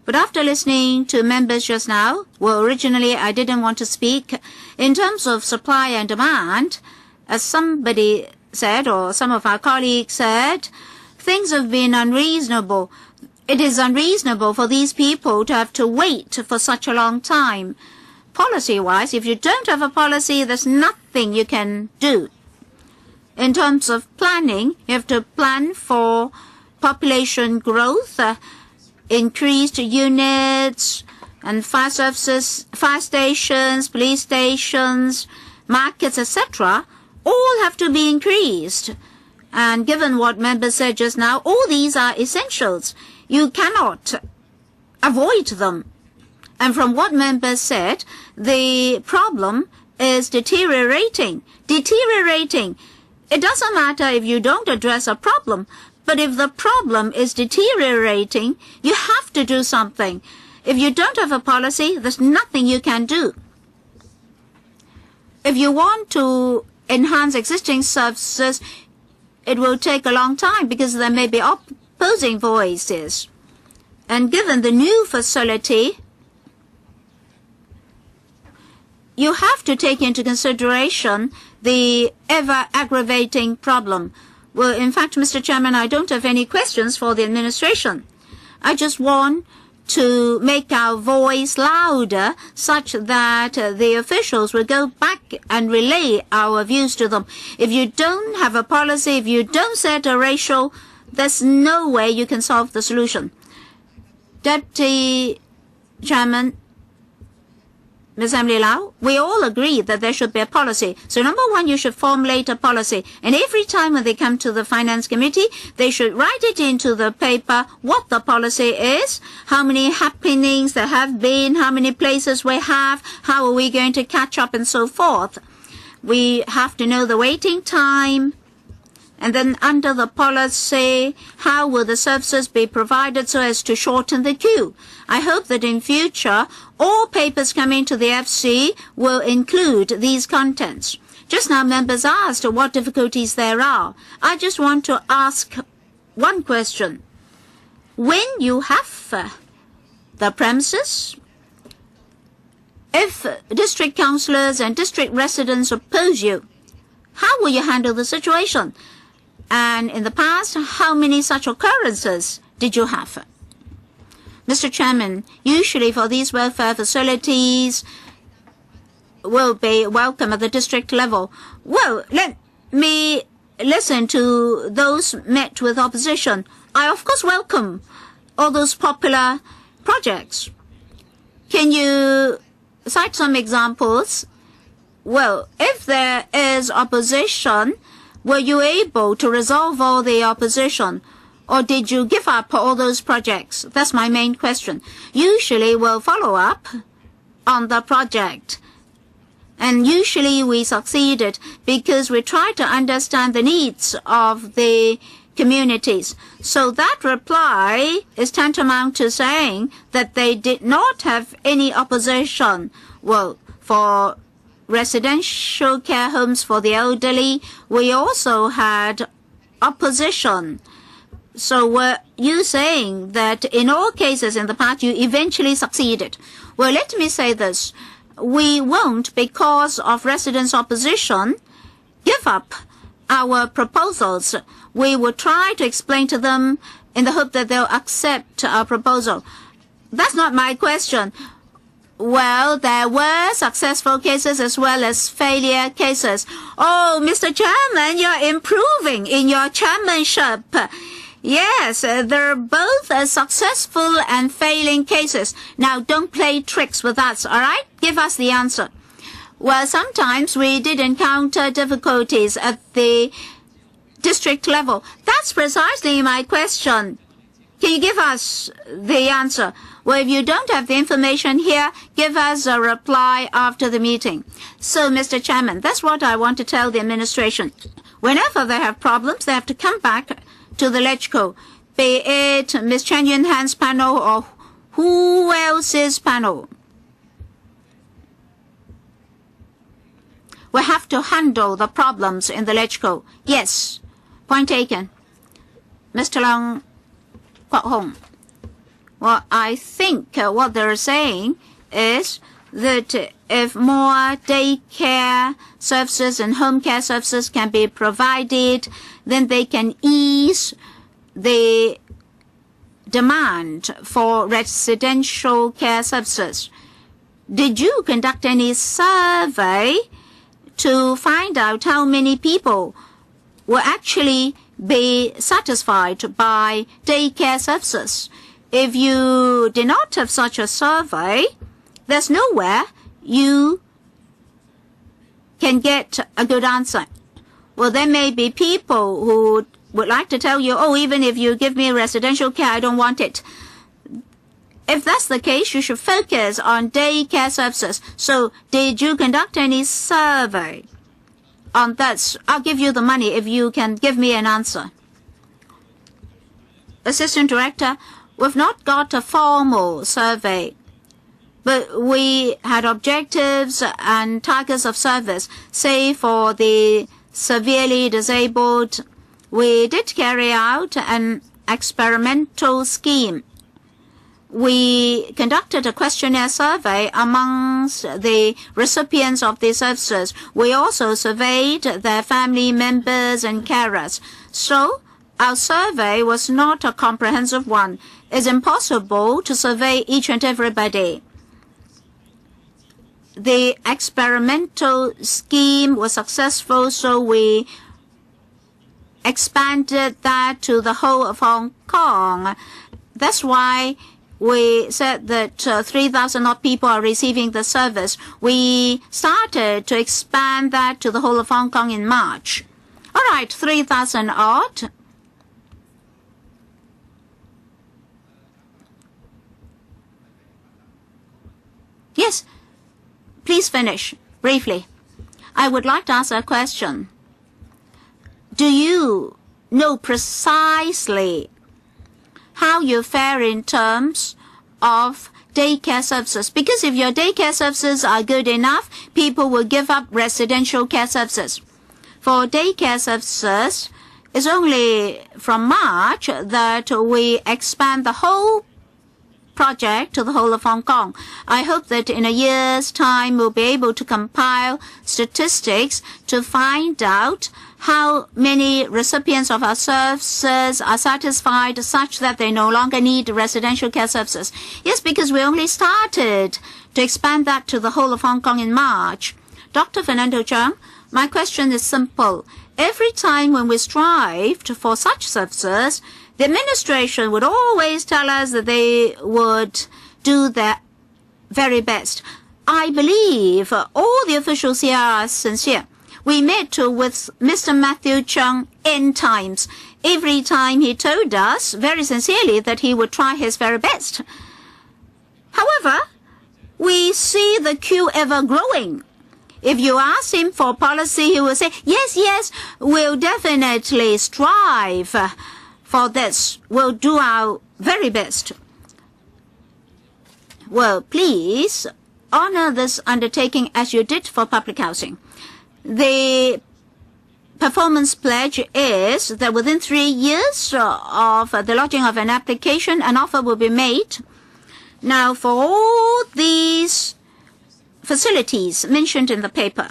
But after listening to members just now, well, originally I didn't want to speak. In terms of supply and demand, as somebody said, or some of our colleagues said, things have been unreasonable. It is unreasonable for these people to have to wait for such a long time. Policy-wise, if you don't have a policy, there's nothing you can do. In terms of planning, you have to plan for population growth, increased units, and fire services, fire stations, police stations, markets, etc. all have to be increased. And given what members said just now, all these are essentials. You cannot avoid them. And from what members said, the problem is deteriorating. It doesn't matter if you don't address a problem, but if the problem is deteriorating, you have to do something. If you don't have a policy, there's nothing you can do. If you want to enhance existing services, it will take a long time because there may be opposing voices. And given the new facility, you have to take into consideration the ever-aggravating problem. Well, in fact, Mr. Chairman, I don't have any questions for the administration. I just want to make our voice louder such that the officials will go back and relay our views to them. If you don't have a policy, if you don't set a ratio, there's no way you can solve the solution. Deputy Chairman, Ms. Emily Lau, we all agree that there should be a policy. So number one, you should formulate a policy. And every time when they come to the Finance Committee, they should write it into the paper what the policy is, how many happenings there have been, how many places we have, how are we going to catch up, and so forth. We have to know the waiting time. And then under the policy, how will the services be provided so as to shorten the queue? I hope that in future, all papers coming to the FC will include these contents. Just now, members asked what difficulties there are. I just want to ask one question. When you have the premises, if district councillors and district residents oppose you, how will you handle the situation? And in the past, how many such occurrences did you have? Mr. Chairman, usually for these welfare facilities will be welcome at the district level. Well, let me listen to those met with opposition. I, of course, welcome all those popular projects. Can you cite some examples? Well, if there is opposition, were you able to resolve all the opposition? Or did you give up all those projects? That's my main question. Usually we'll follow up on the project. And usually we succeeded because we try to understand the needs of the communities. So that reply is tantamount to saying that they did not have any opposition. Well, for residential care homes for the elderly, we also had opposition. So were you saying that in all cases in the past you eventually succeeded? Well, let me say this. We won't, because of residents' opposition, give up our proposals. We will try to explain to them in the hope that they'll accept our proposal. That's not my question. Well, there were successful cases as well as failure cases. Oh, Mr. Chairman, you're improving in your chairmanship. Yes, they're both successful and failing cases. Now, don't play tricks with us, all right? Give us the answer. Well, sometimes we did encounter difficulties at the district level. That's precisely my question. Can you give us the answer? Well, if you don't have the information here, give us a reply after the meeting. So, Mr. Chairman, that's what I want to tell the administration. Whenever they have problems, they have to come back to the LegCo, be it Ms. Chen Yunhan's panel or who else's panel. We have to handle the problems in the LegCo. Yes, point taken. Mr. Leung Kwok Hong. Well, I think what they're saying is that if more daycare services and home care services can be provided, then they can ease the demand for residential care services. Did you conduct any survey to find out how many people will actually be satisfied by daycare services? If you did not have such a survey, there's nowhere you can get a good answer. Well, there may be people who would like to tell you, oh, even if you give me residential care, I don't want it. If that's the case, you should focus on daycare services. So, did you conduct any survey on that? I'll give you the money if you can give me an answer. Assistant Director, we've not got a formal survey, but we had objectives and targets of service. Say for the severely disabled, we did carry out an experimental scheme. We conducted a questionnaire survey amongst the recipients of these services. We also surveyed their family members and carers. So, our survey was not a comprehensive one. It's impossible to survey each and everybody. The experimental scheme was successful, so we expanded that to the whole of Hong Kong. That's why we said that 3,000 odd people are receiving the service. We started to expand that to the whole of Hong Kong in March. All right, 3,000 odd. Yes, please finish briefly. I would like to ask a question. Do you know precisely how you fare in terms of daycare services? Because if your daycare services are good enough, people will give up residential care services. For daycare services, it's only from March that we expand the whole project to the whole of Hong Kong. I hope that in a year's time we'll be able to compile statistics to find out how many recipients of our services are satisfied such that they no longer need residential care services. Yes, because we only started to expand that to the whole of Hong Kong in March. Dr. Fernando Cheung, my question is simple. Every time when we strived for such services, the administration would always tell us that they would do their very best. I believe all the officials here are sincere. We met with Mr. Matthew Chung N times. Every time he told us very sincerely that he would try his very best. However, we see the queue ever growing. If you ask him for policy, he will say, yes, yes, we'll definitely strive for this. We'll do our very best. Well, please honor this undertaking as you did for public housing. The performance pledge is that within 3 years of the lodging of an application, an offer will be made. Now, for all these facilities mentioned in the paper,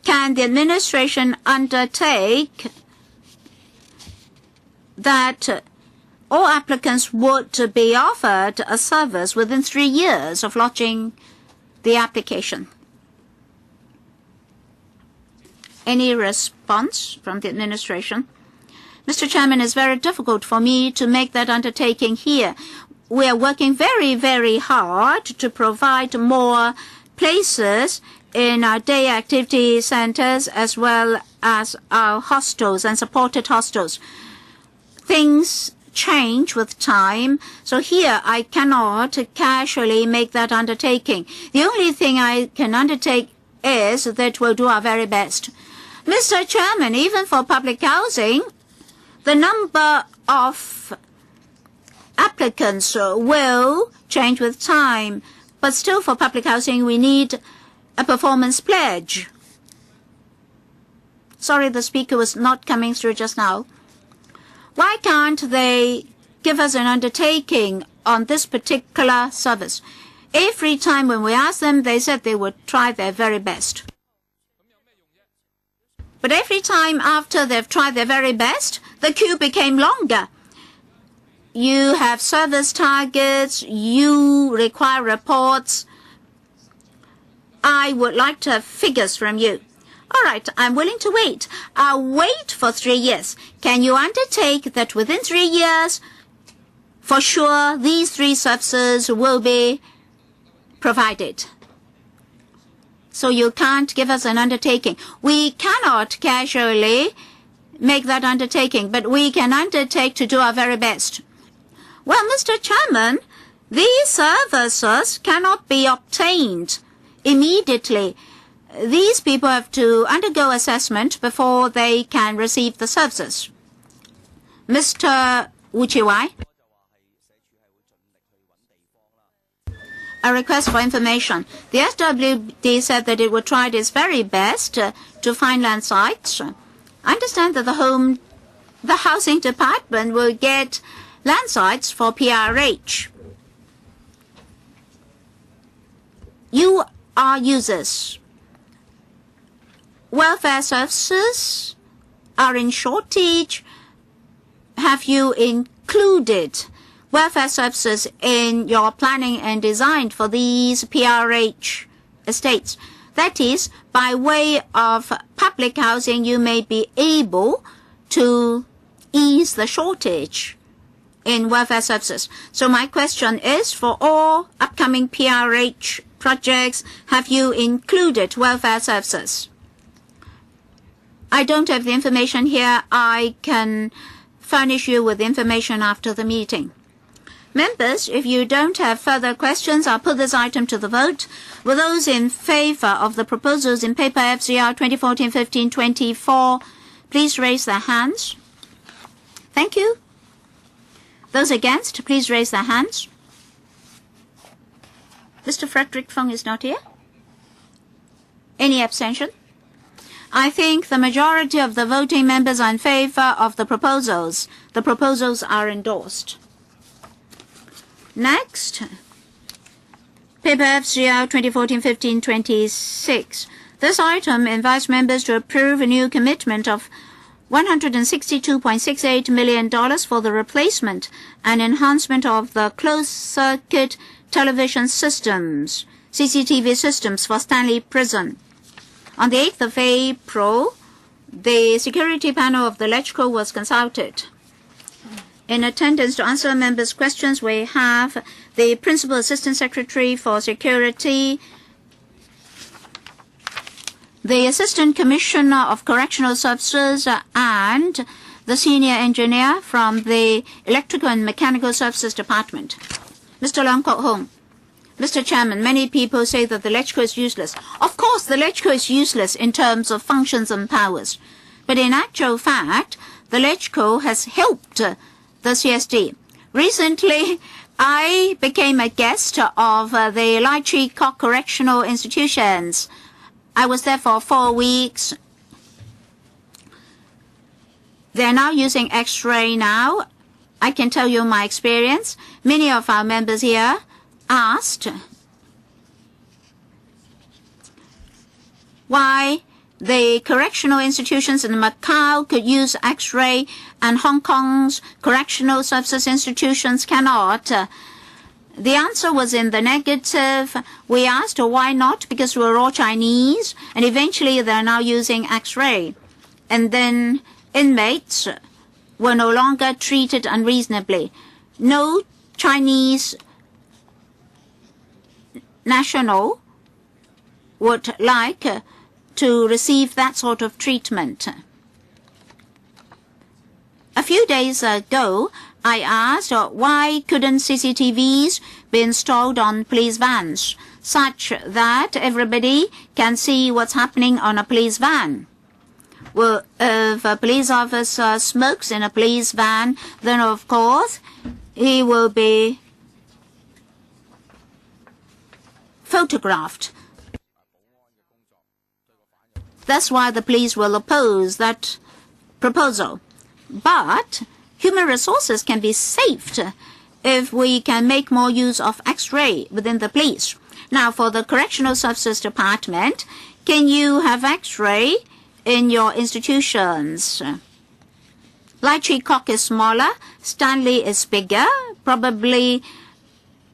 can the administration undertake that all applicants would be offered a service within 3 years of lodging the application? Any response from the administration? Mr. Chairman, it's very difficult for me to make that undertaking here. We are working very, very hard to provide more places in our day activity centers as well as our hostels and supported hostels. Things change with time, so here I cannot casually make that undertaking. The only thing I can undertake is that we'll do our very best. Mr. Chairman, even for public housing, the number of applicants will change with time, but still for public housing we need a performance pledge. Sorry, the speaker was not coming through just now. Why can't they give us an undertaking on this particular service? Every time when we asked them, they said they would try their very best. But every time after they've tried their very best, the queue became longer. You have service targets, you require reports. I would like to have figures from you. All right, I'm willing to wait. I'll wait for 3 years. Can you undertake that within 3 years, for sure, these 3 services will be provided? So you can't give us an undertaking. We cannot casually make that undertaking, but we can undertake to do our very best. Well, Mr. Chairman, these services cannot be obtained immediately. These people have to undergo assessment before they can receive the services. Mr. Wu Chi-wai? A request for information. The SWD said that it would try its very best to find land sites. I understand that the housing department will get land sites for PRH. You are users. Welfare services are in shortage. Have you included welfare services in your planning and design for these PRH estates? That is, by way of public housing, you may be able to ease the shortage in welfare services. So my question is, for all upcoming PRH projects, have you included welfare services? I don't have the information here. I can furnish you with information after the meeting. Members, if you don't have further questions, I'll put this item to the vote. Will those in favor of the proposals in paper FCR 2014-15-24 please raise their hands? Thank you. Those against, please raise their hands. Mr. Frederick Fung is not here. Any abstention? I think the majority of the voting members are in favor of the proposals. The proposals are endorsed. Next, paper FCR 2014-15-26. This item invites members to approve a new commitment of $162.68 million for the replacement and enhancement of the closed-circuit television systems, CCTV systems for Stanley Prison. On the 8th of April, the security panel of the LegCo was consulted. In attendance to answer members' questions, we have the Principal Assistant Secretary for Security, the Assistant Commissioner of Correctional Services, and the Senior Engineer from the Electrical and Mechanical Services Department. Mr. Leung Kok Hong. Mr. Chairman, many people say that the LegCo is useless. Of course, the LegCo is useless in terms of functions and powers. But in actual fact, the LegCo has helped the CSD. Recently, I became a guest of the Lai Chi Kok Correctional Institutions. I was there for 4 weeks. They're now using X-ray now. I can tell you my experience. Many of our members here asked why the correctional institutions in Macau could use X-ray and Hong Kong's correctional services institutions cannot. The answer was in the negative. We asked why not, because we're all Chinese, and eventually they're now using X-ray. And then inmates were no longer treated unreasonably. No Chinese national would like to receive that sort of treatment. A few days ago, I asked why couldn't CCTVs be installed on police vans such that everybody can see what's happening on a police van. Well, if a police officer smokes in a police van, then of course he will be photographed. That's why the police will oppose that proposal. But human resources can be saved if we can make more use of X-ray within the police. Now, for the Correctional Services Department, can you have X-ray in your institutions? Lai Chi Kok is smaller, Stanley is bigger, probably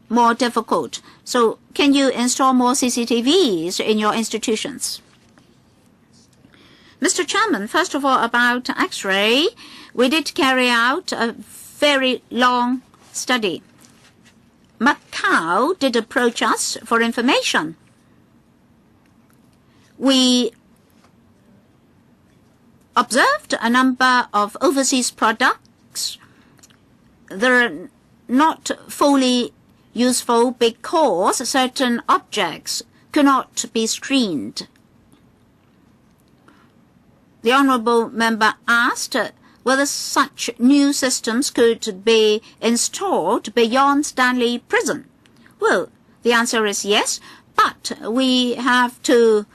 more difficult. So can you install more CCTVs in your institutions? Mr. Chairman, first of all, about X-ray, we did carry out a very long study. Macau did approach us for information. We observed a number of overseas products. They're not fully useful because certain objects cannot be screened. The honourable member asked whether such new systems could be installed beyond Stanley Prison. Well, the answer is yes, but we have to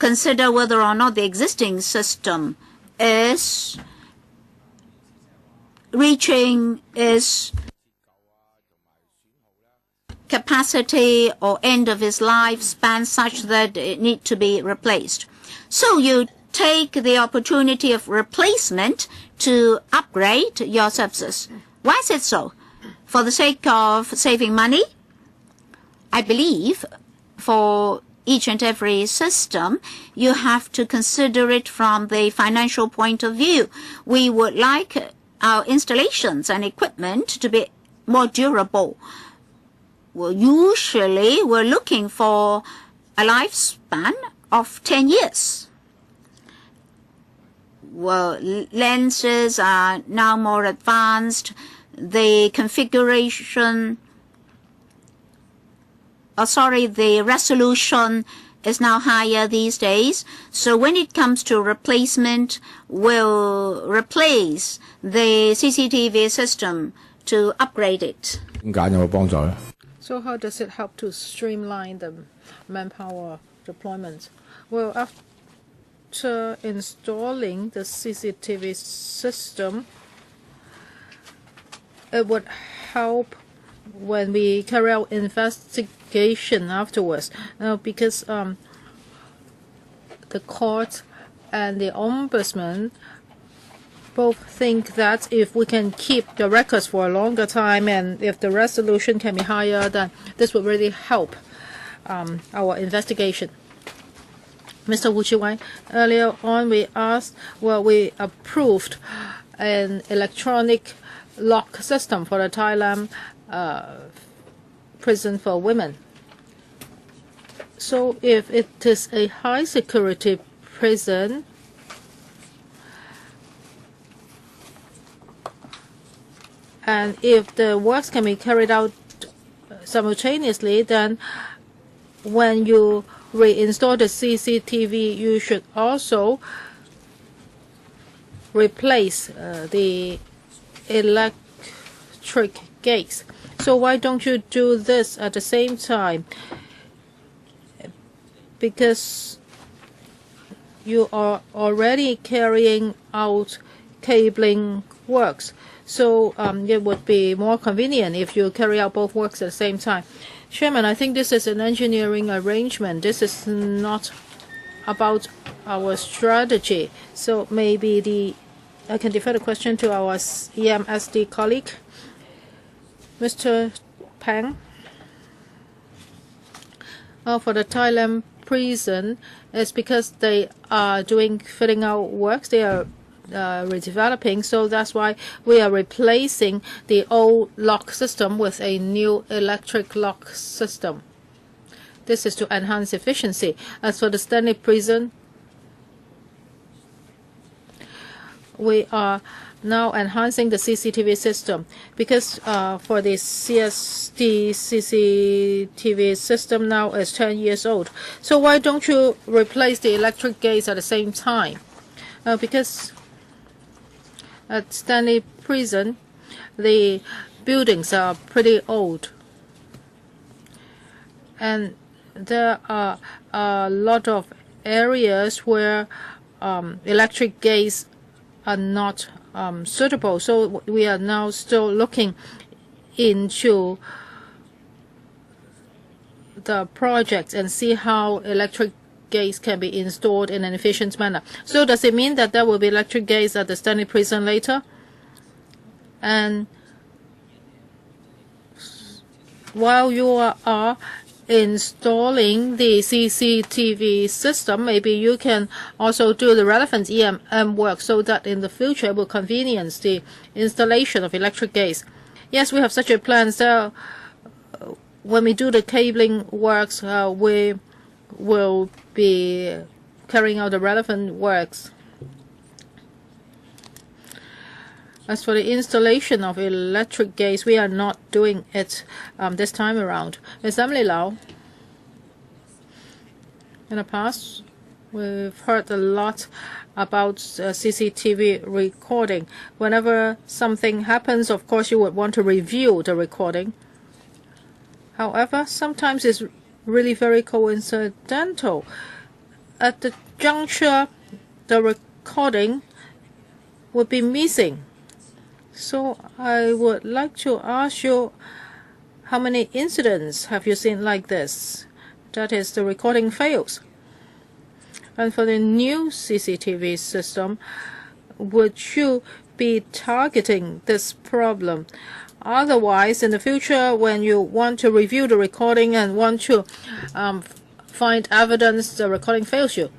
consider whether or not the existing system is reaching its capacity or end of its lifespan such that it need to be replaced. So you take the opportunity of replacement to upgrade your services. Why is it so? For the sake of saving money? I believe for each and every system, you have to consider it from the financial point of view. We would like our installations and equipment to be more durable. Well, usually we're looking for a lifespan of 10 years. Well, lenses are now more advanced. The the resolution is now higher these days. So when it comes to replacement, we'll replace the CCTV system to upgrade it. So how does it help to streamline the manpower deployment? Well, after installing the CCTV system, it would help when we carry out investigation afterwards. Because the court and the ombudsman both think that if we can keep the records for a longer time and if the resolution can be higher, then this would really help our investigation. Mr. Wu Chiwai, earlier on we approved an electronic lock system for the Thailand prison for women. So if it is a high security prison, and if the works can be carried out simultaneously, then when you reinstall the CCTV, you should also replace the electric gates. So why don't you do this at the same time? Because you are already carrying out cabling works. So it would be more convenient if you carry out both works at the same time. Chairman, I think this is an engineering arrangement. This is not about our strategy. So maybe I can defer the question to our EMSD colleague, Mr. Pang. For the Thailand prison, it's because they are doing filling out works. They are redeveloping, so that's why we are replacing the old lock system with a new electric lock system. This is to enhance efficiency. As for the Stanley prison, we are now enhancing the CCTV system because for the CST CCTV system now is 10 years old. So why don't you replace the electric gates at the same time? Because at Stanley Prison, the buildings are pretty old. And there are a lot of areas where electric gates are not suitable. So we are now still looking into the project and see how electric gates can be installed in an efficient manner. So does it mean that there will be electric gates at the Stanley prison later? And while you are installing the CCTV system, maybe you can also do the relevant EMM work so that in the future it will convenience the installation of electric gates. Yes, we have such a plan. So when we do the cabling works, we will be carrying out the relevant works. As for the installation of electric gates, we are not doing it this time around. Ms. Emily Lau, in the past, we've heard a lot about CCTV recording. Whenever something happens, of course, you would want to review the recording. However, sometimes it's really very coincidental. At the juncture, the recording would be missing. So I would like to ask you, how many incidents have you seen like this? That is, the recording fails. And for the new CCTV system, would you be targeting this problem? Otherwise, in the future, when you want to review the recording and want to find evidence, the recording fails you.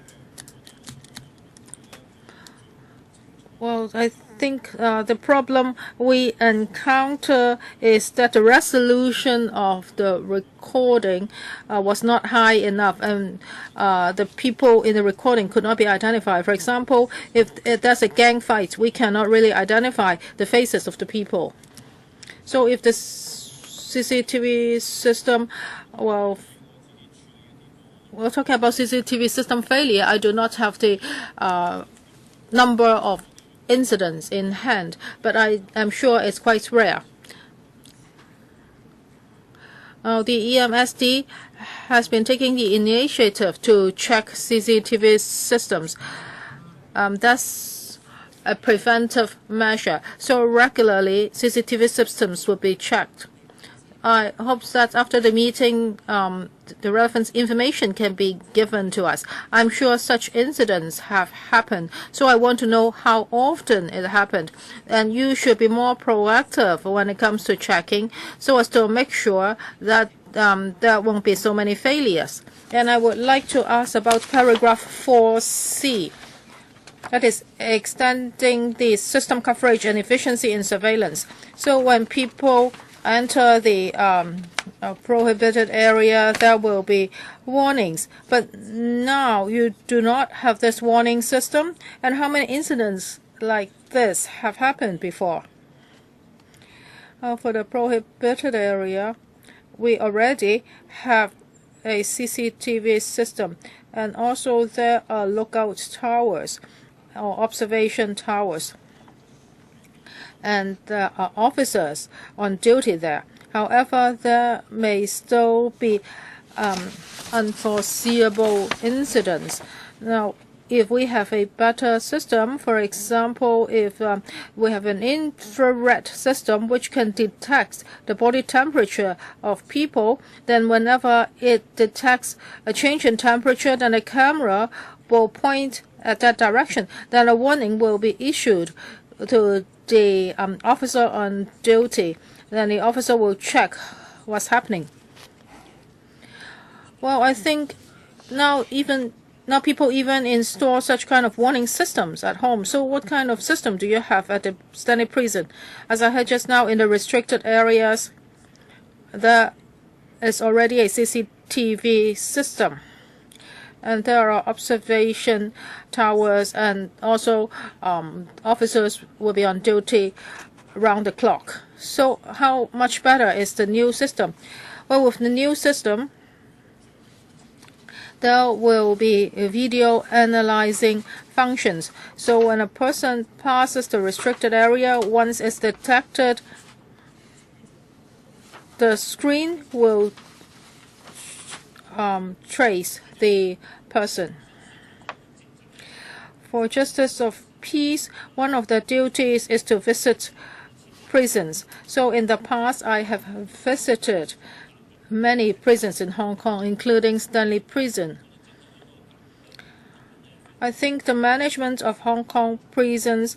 Well, I think the problem we encounter is that the resolution of the recording was not high enough, and the people in the recording could not be identified. For example, if there's a gang fight, we cannot really identify the faces of the people. So if the CCTV system, well, we're talking about CCTV system failure, I do not have the number of incidents in hand, but I am sure it's quite rare. The EMSD has been taking the initiative to check CCTV systems. That's a preventive measure. So regularly, CCTV systems will be checked. I hope that after the meeting, the relevant information can be given to us. I'm sure such incidents have happened, so I want to know how often it happened. And you should be more proactive when it comes to checking so as to make sure that there won't be so many failures. And I would like to ask about paragraph 4C. That is extending the system coverage and efficiency in surveillance. So when people enter the prohibited area, there will be warnings. But now you do not have this warning system. And how many incidents like this have happened before? For the prohibited area, we already have a CCTV system. And also there are lookout towers or observation towers. And there are officers on duty there. However, there may still be unforeseeable incidents. Now, if we have a better system, for example, if we have an infrared system which can detect the body temperature of people, then whenever it detects a change in temperature, then the camera will point at that direction. Then a warning will be issued to the officer on duty. Then the officer will check what's happening. Well, I think now people even install such kind of warning systems at home. So what kind of system do you have at the Stanley Prison? As I heard just now, in the restricted areas, there is already a CCTV system. And there are observation towers, and also officers will be on duty round the clock. So how much better is the new system? Well, with the new system, there will be video analyzing functions. So when a person passes the restricted area, once it's detected, the screen will trace the person. For justice of peace, one of the duties is to visit prisons. So in the past, I have visited many prisons in Hong Kong, including Stanley Prison. I think the management of Hong Kong prisons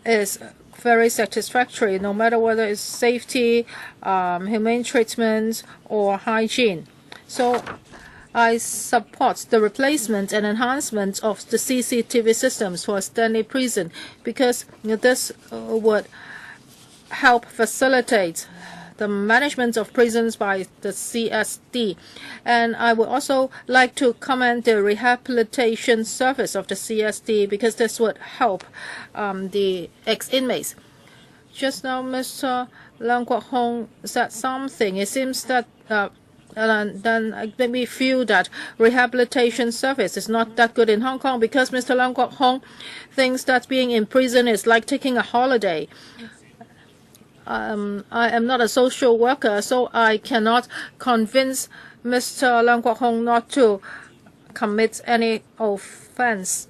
is very satisfactory, no matter whether it's safety, humane treatment, or hygiene. So I support the replacement and enhancement of the CCTV systems for Stanley Prison, because this would help facilitate the management of prisons by the CSD. And I would also like to commend the rehabilitation service of the CSD, because this would help the ex-inmates. Just now, Mr. Leung Kwok-hong said something. It seems that then it made me feel that rehabilitation service is not that good in Hong Kong, because Mr. Leung Kwok-hong thinks that being in prison is like taking a holiday. I am not a social worker, so I cannot convince Mr. Leung Kwok-hong not to commit any offense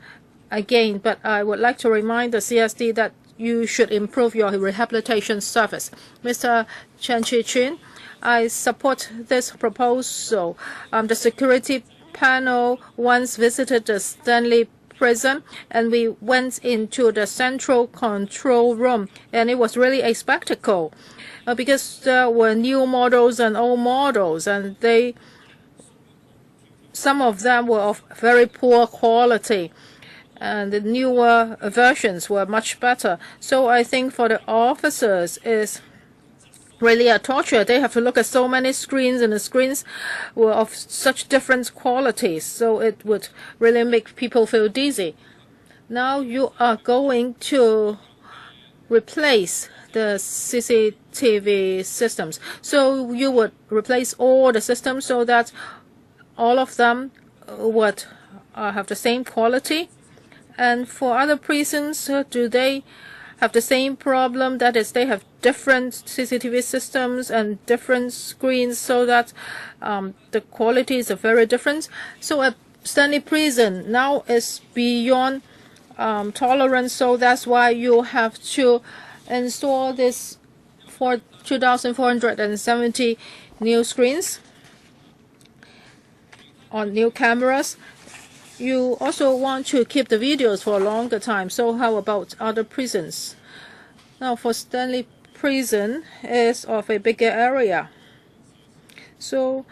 again. But I would like to remind the CSD that you should improve your rehabilitation service. Mr. Chen Chi-chin, I support this proposal. The security panel once visited the Stanley Prison, and we went into the central control room, and it was really a spectacle because there were new models and old models, and some of them were of very poor quality, and the newer versions were much better. So I think for the officers is really a torture. They have to look at so many screens, and the screens were of such different qualities, so it would really make people feel dizzy. Now you are going to replace the CCTV systems. So you would replace all the systems so that all of them would have the same quality. And for other prisons, do they have the same problem? That is, they have different CCTV systems and different screens, so that the quality is very different. So at Stanley Prison now is beyond tolerance, so that's why you have to install this for 2,470 new screens on new cameras. You also want to keep the videos for a longer time. So how about other prisons? Now for Stanley Prison is of a bigger area. So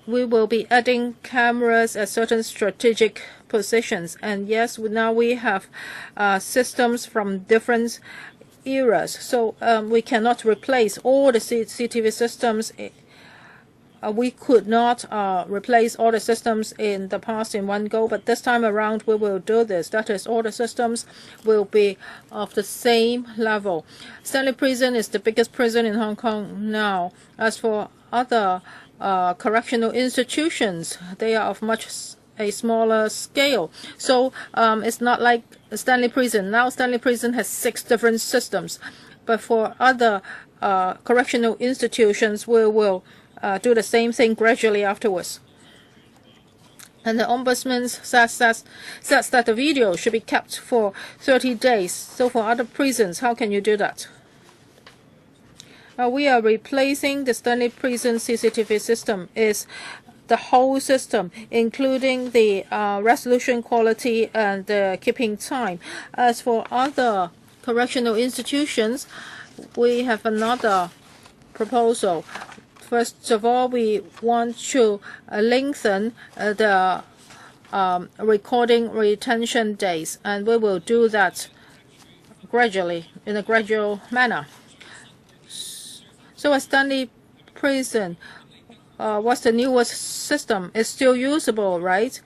we will be adding cameras at certain strategic positions. And yes, now we have systems from different eras. So we cannot replace all the CCTV systems. We could not replace all the systems in the past in one go, but this time around we will do this. That is, all the systems will be of the same level. Stanley Prison is the biggest prison in Hong Kong now. As for other correctional institutions, they are of much a smaller scale. So it's not like Stanley Prison. Now Stanley Prison has 6 different systems. But for other correctional institutions, we will do the same thing gradually afterwards. And the ombudsman says that the video should be kept for 30 days. So for other prisons, how can you do that? We are replacing the Stanley Prison CCTV system. Is the whole system, including the resolution quality and the keeping time. As for other correctional institutions, we have another proposal. First of all, we want to lengthen the recording retention days, and we will do that gradually, in a gradual manner. So at Stanley Prison, what's the newest system? It's still usable, right?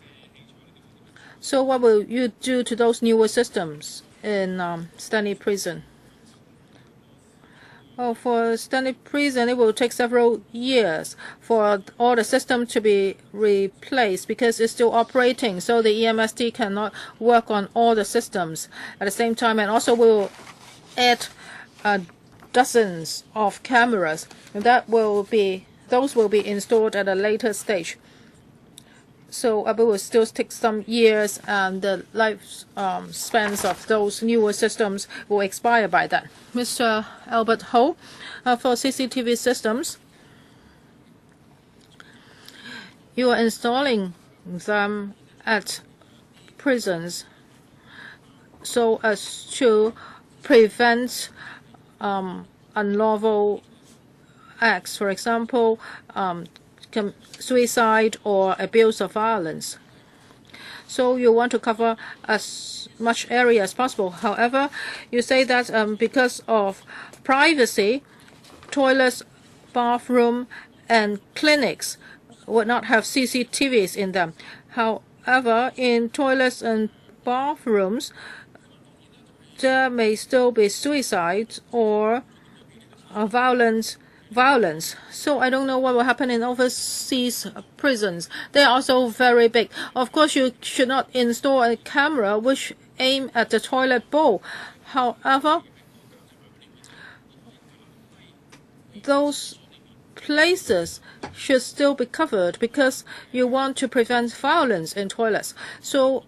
So what will you do to those newer systems in Stanley Prison? Oh, for Stanley Prison, it will take several years for all the system to be replaced because it's still operating. So the EMSD cannot work on all the systems at the same time. And also we'll add dozens of cameras. And those will be installed at a later stage. So it will still take some years, and the life spans of those newer systems will expire by then. Mr. Albert Ho, for CCTV systems, you are installing them at prisons so as to prevent unlawful acts, for example, suicide or abuse of violence. So you want to cover as much area as possible. However, you say that because of privacy, toilets, bathroom, and clinics would not have CCTVs in them. However, in toilets and bathrooms, there may still be suicide or violence. So I don't know what will happen in overseas prisons. They are also very big. Of course, you should not install a camera which aim at the toilet bowl. However, those places should still be covered because you want to prevent violence in toilets. So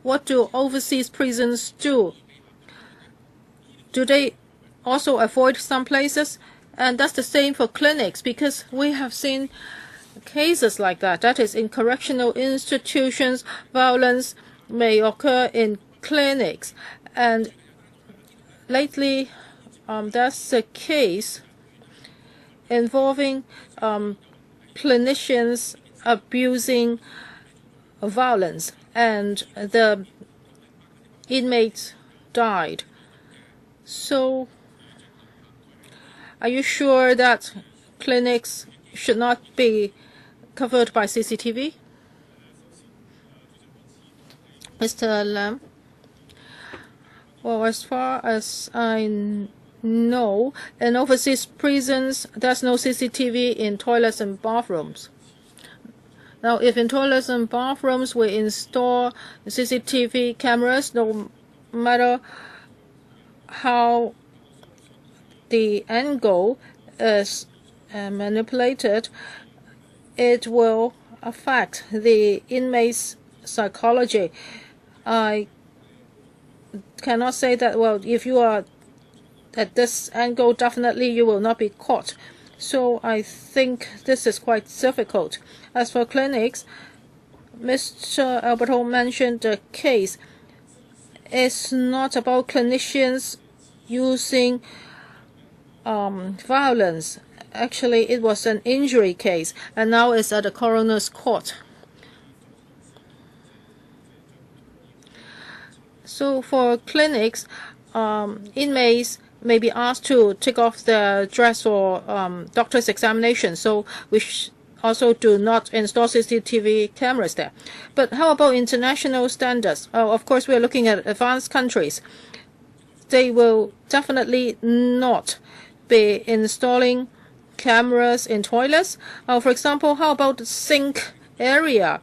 what do overseas prisons do? Do they also avoid some places? And that's the same for clinics, because we have seen cases like that. That is, in correctional institutions, violence may occur in clinics. And lately, that's a case involving clinicians abusing violence, and the inmate died. So are you sure that clinics should not be covered by CCTV? Mr. Lam? Well, as far as I know, in overseas prisons, there's no CCTV in toilets and bathrooms. Now, if in toilets and bathrooms we install CCTV cameras, no matter how the angle is manipulated, it will affect the inmate's psychology. I cannot say that, well, if you are at this angle, definitely you will not be caught. So I think this is quite difficult. As for clinics, Mr. Alberto mentioned the case. It's not about clinicians using violence. Actually, it was an injury case, and now it's at the coroner's court. So for clinics, inmates may be asked to take off their dress for doctor's examination, so we also do not install CCTV cameras there. But how about international standards? Of course, we are looking at advanced countries. They will definitely not be installing cameras in toilets. For example, how about the sink area?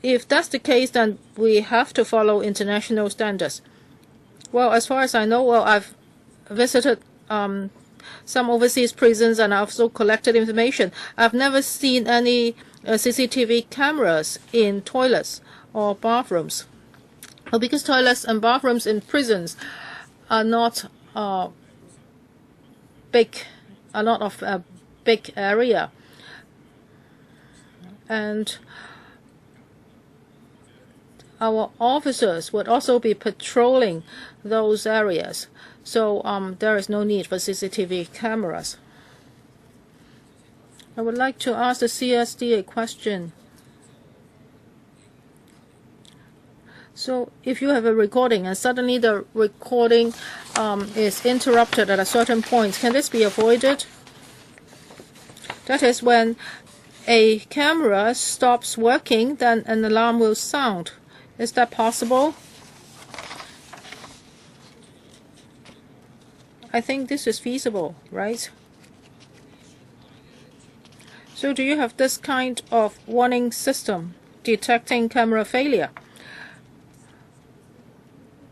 If that's the case, then we have to follow international standards. Well, as far as I know, well, I've visited Some overseas prisons and also collected information. I've never seen any CCTV cameras in toilets or bathrooms. Well, because toilets and bathrooms in prisons are not big, are not of a big area, and our officers would also be patrolling those areas. So there is no need for CCTV cameras. I would like to ask the CSD a question. So if you have a recording and suddenly the recording is interrupted at a certain point, can this be avoided? That is, when a camera stops working, then an alarm will sound. Is that possible? I think this is feasible, right? So do you have this kind of warning system detecting camera failure?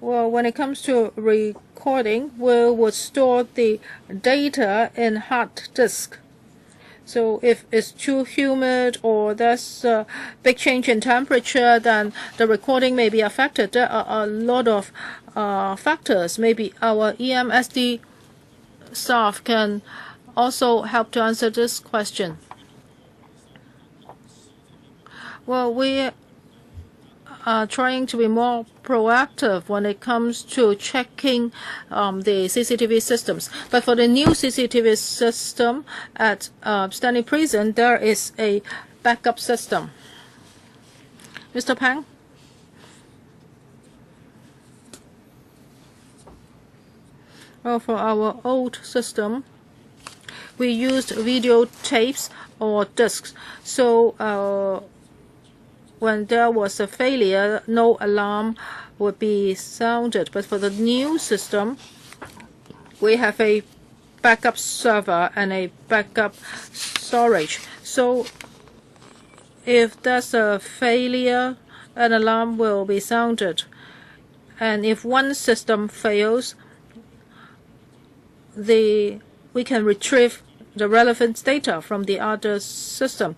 Well, when it comes to recording, we would store the data in hard disk. So if it's too humid or there's a big change in temperature, then the recording may be affected. There are a lot of factors. Maybe our EMSD staff can also help to answer this question. Well, we are trying to be more proactive when it comes to checking the CCTV systems. But for the new CCTV system at Stanley Prison, there is a backup system. Mr. Pang? Well, for our old system, we used video tapes or discs. So when there was a failure, no alarm would be sounded. But for the new system, we have a backup server and a backup storage. So if there's a failure, an alarm will be sounded. And if one system fails, we can retrieve the relevant data from the other system.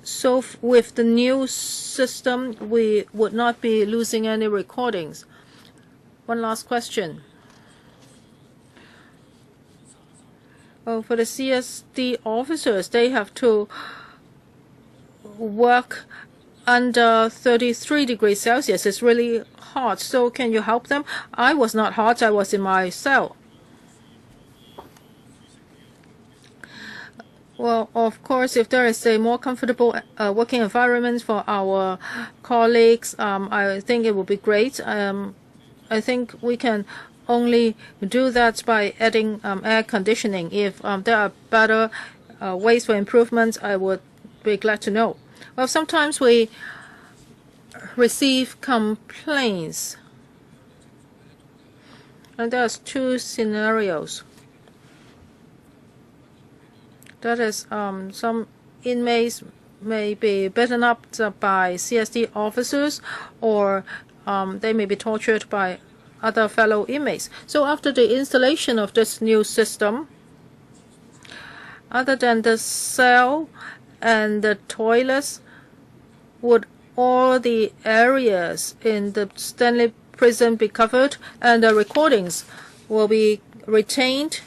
So with the new system, we would not be losing any recordings. One last question. Well, for the CSD officers, they have to work under 33 degrees Celsius. It's really hot. So can you help them? I was not hot. I was in my cell. Well, of course, if there is a more comfortable working environment for our colleagues, I think it would be great. I think we can only do that by adding air conditioning. If there are better ways for improvement, I would be glad to know. Well, sometimes we receive complaints, and there's two scenarios. That is, some inmates may be beaten up by CSD officers, or they may be tortured by other fellow inmates. So after the installation of this new system, other than the cell and the toilets, would all the areas in the Stanley Prison be covered, and the recordings will be retained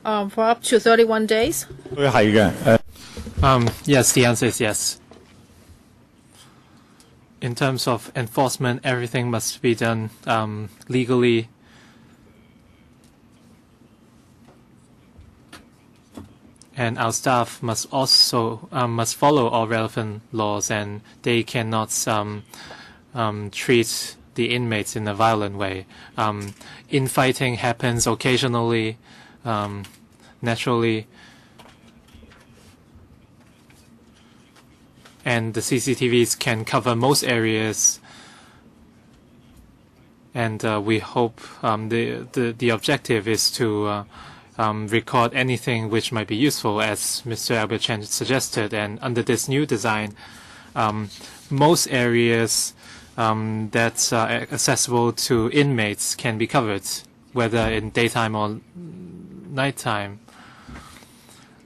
for up to 31 days? Yes, the answer is yes. In terms of enforcement, everything must be done legally. And our staff must also must follow all relevant laws, and they cannot treat the inmates in a violent way. Infighting happens occasionally, naturally, and the CCTVs can cover most areas. And we hope the objective is to record anything which might be useful, as Mr. Albert Chen suggested. And under this new design, most areas that are accessible to inmates can be covered, whether in daytime or nighttime.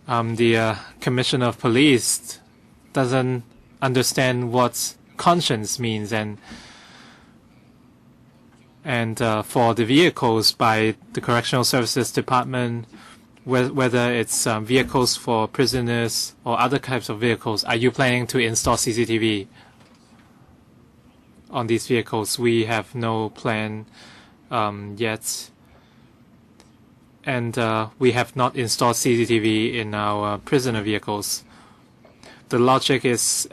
The Commissioner of Police doesn't understand what conscience means, and for the vehicles by the Correctional Services Department, whether it's vehicles for prisoners or other types of vehicles, are you planning to install CCTV on these vehicles? We have no plan yet, and we have not installed CCTV in our prisoner vehicles. The logic is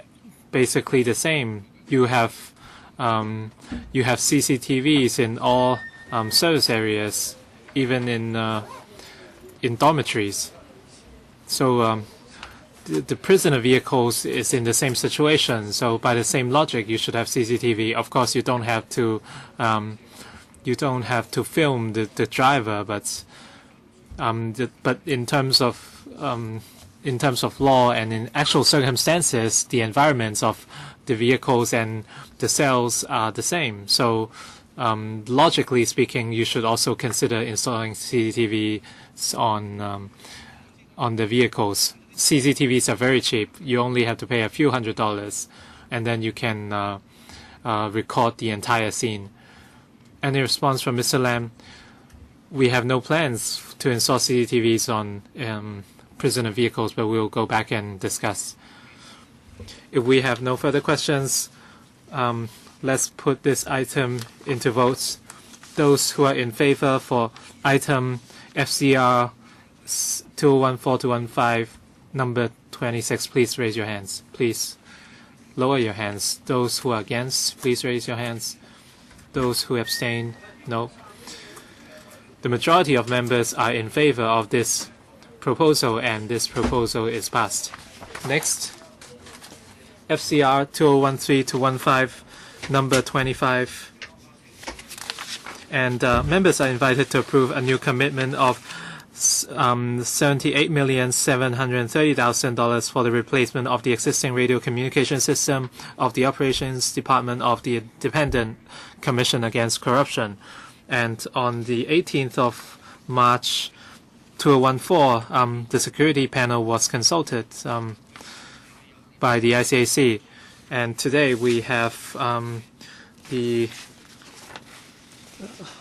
basically the same. You have CCTVs in all service areas, even in dormitories. So the prisoner vehicles is in the same situation. So by the same logic, you should have CCTV. Of course, you don't have to film the driver, but in terms of law and in actual circumstances, the environments of the vehicles and the cells are the same. So logically speaking, you should also consider installing CCTVs on the vehicles. CCTVs are very cheap. You only have to pay a few $100s, and then you can record the entire scene. Any response from Mr. Lam? We have no plans to install CCTVs on prisoner vehicles, but we'll go back and discuss. If we have no further questions, let's put this item into votes. Those who are in favor for item FCR 2014-215, number 26, please raise your hands. Please lower your hands. Those who are against, please raise your hands. Those who abstain, no. The majority of members are in favor of this proposal, and this proposal is passed. Next, FCR 2013-215, number 25. And members are invited to approve a new commitment of $78,730,000 for the replacement of the existing radio communication system of the Operations Department of the Independent Commission Against Corruption. And on the 18th of March 2014, the security panel was consulted by the ICAC. And today we have the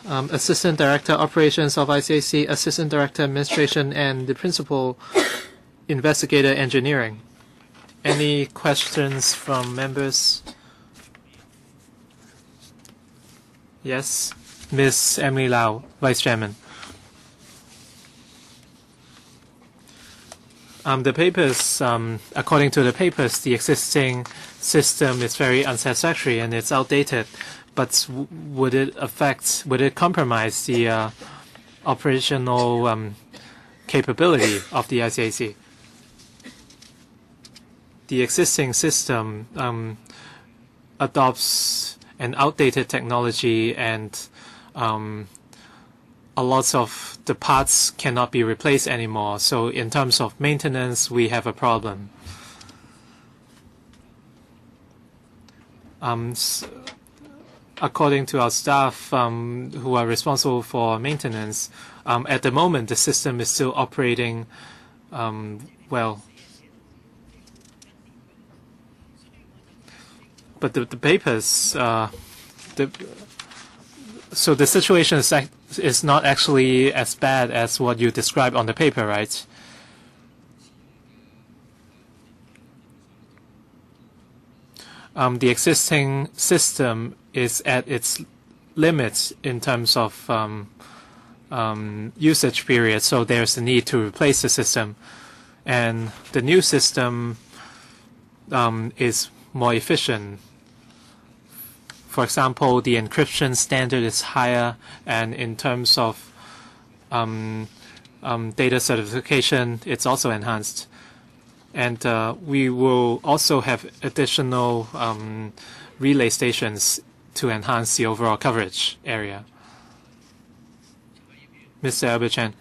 Assistant Director Operations of ICAC, Assistant Director Administration, and the Principal Investigator Engineering. Any questions from members? Yes, Ms. Emily Lau, Vice Chairman. The papers, according to the papers, the existing system is very unsatisfactory and it's outdated. But would it compromise the operational capability of the ICAC? The existing system adopts an outdated technology, and a lot of the parts cannot be replaced anymore. So in terms of maintenance, we have a problem. According to our staff who are responsible for maintenance, at the moment the system is still operating well. But the papers, so the situation is not actually as bad as what you described on the paper, right? The existing system is at its limits in terms of usage period, so there's a need to replace the system. And the new system is more efficient. For example, the encryption standard is higher, and in terms of data certification, it's also enhanced. And we will also have additional relay stations to enhance the overall coverage area. Mr. Albert Chan,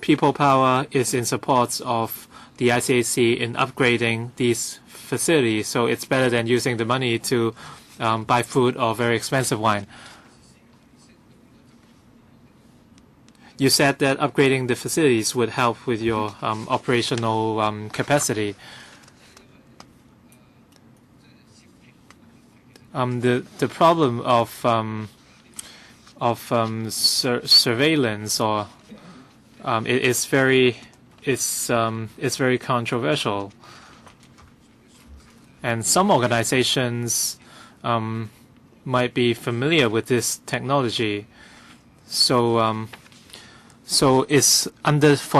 People Power is in support of the ICAC in upgrading these facilities, so it's better than using the money to buy food or very expensive wine. you said that upgrading the facilities would help with your operational capacity. The problem of surveillance or it's very controversial, and some organizations might be familiar with this technology. So for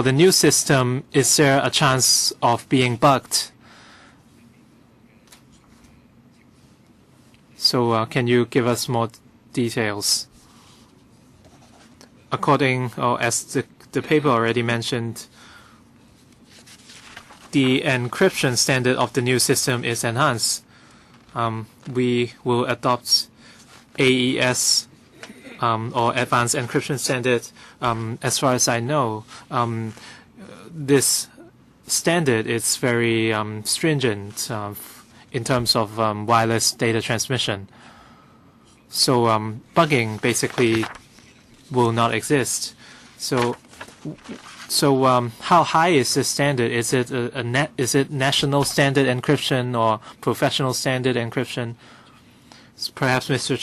the new system, is there a chance of being bugged? So can you give us more details? According, or as the paper already mentioned, the encryption standard of the new system is enhanced. We will adopt AES or Advanced Encryption Standard. As far as I know, this standard is very stringent in terms of wireless data transmission. So bugging basically will not exist. So how high is this standard? Is it is it national standard encryption or professional standard encryption? Perhaps Mr.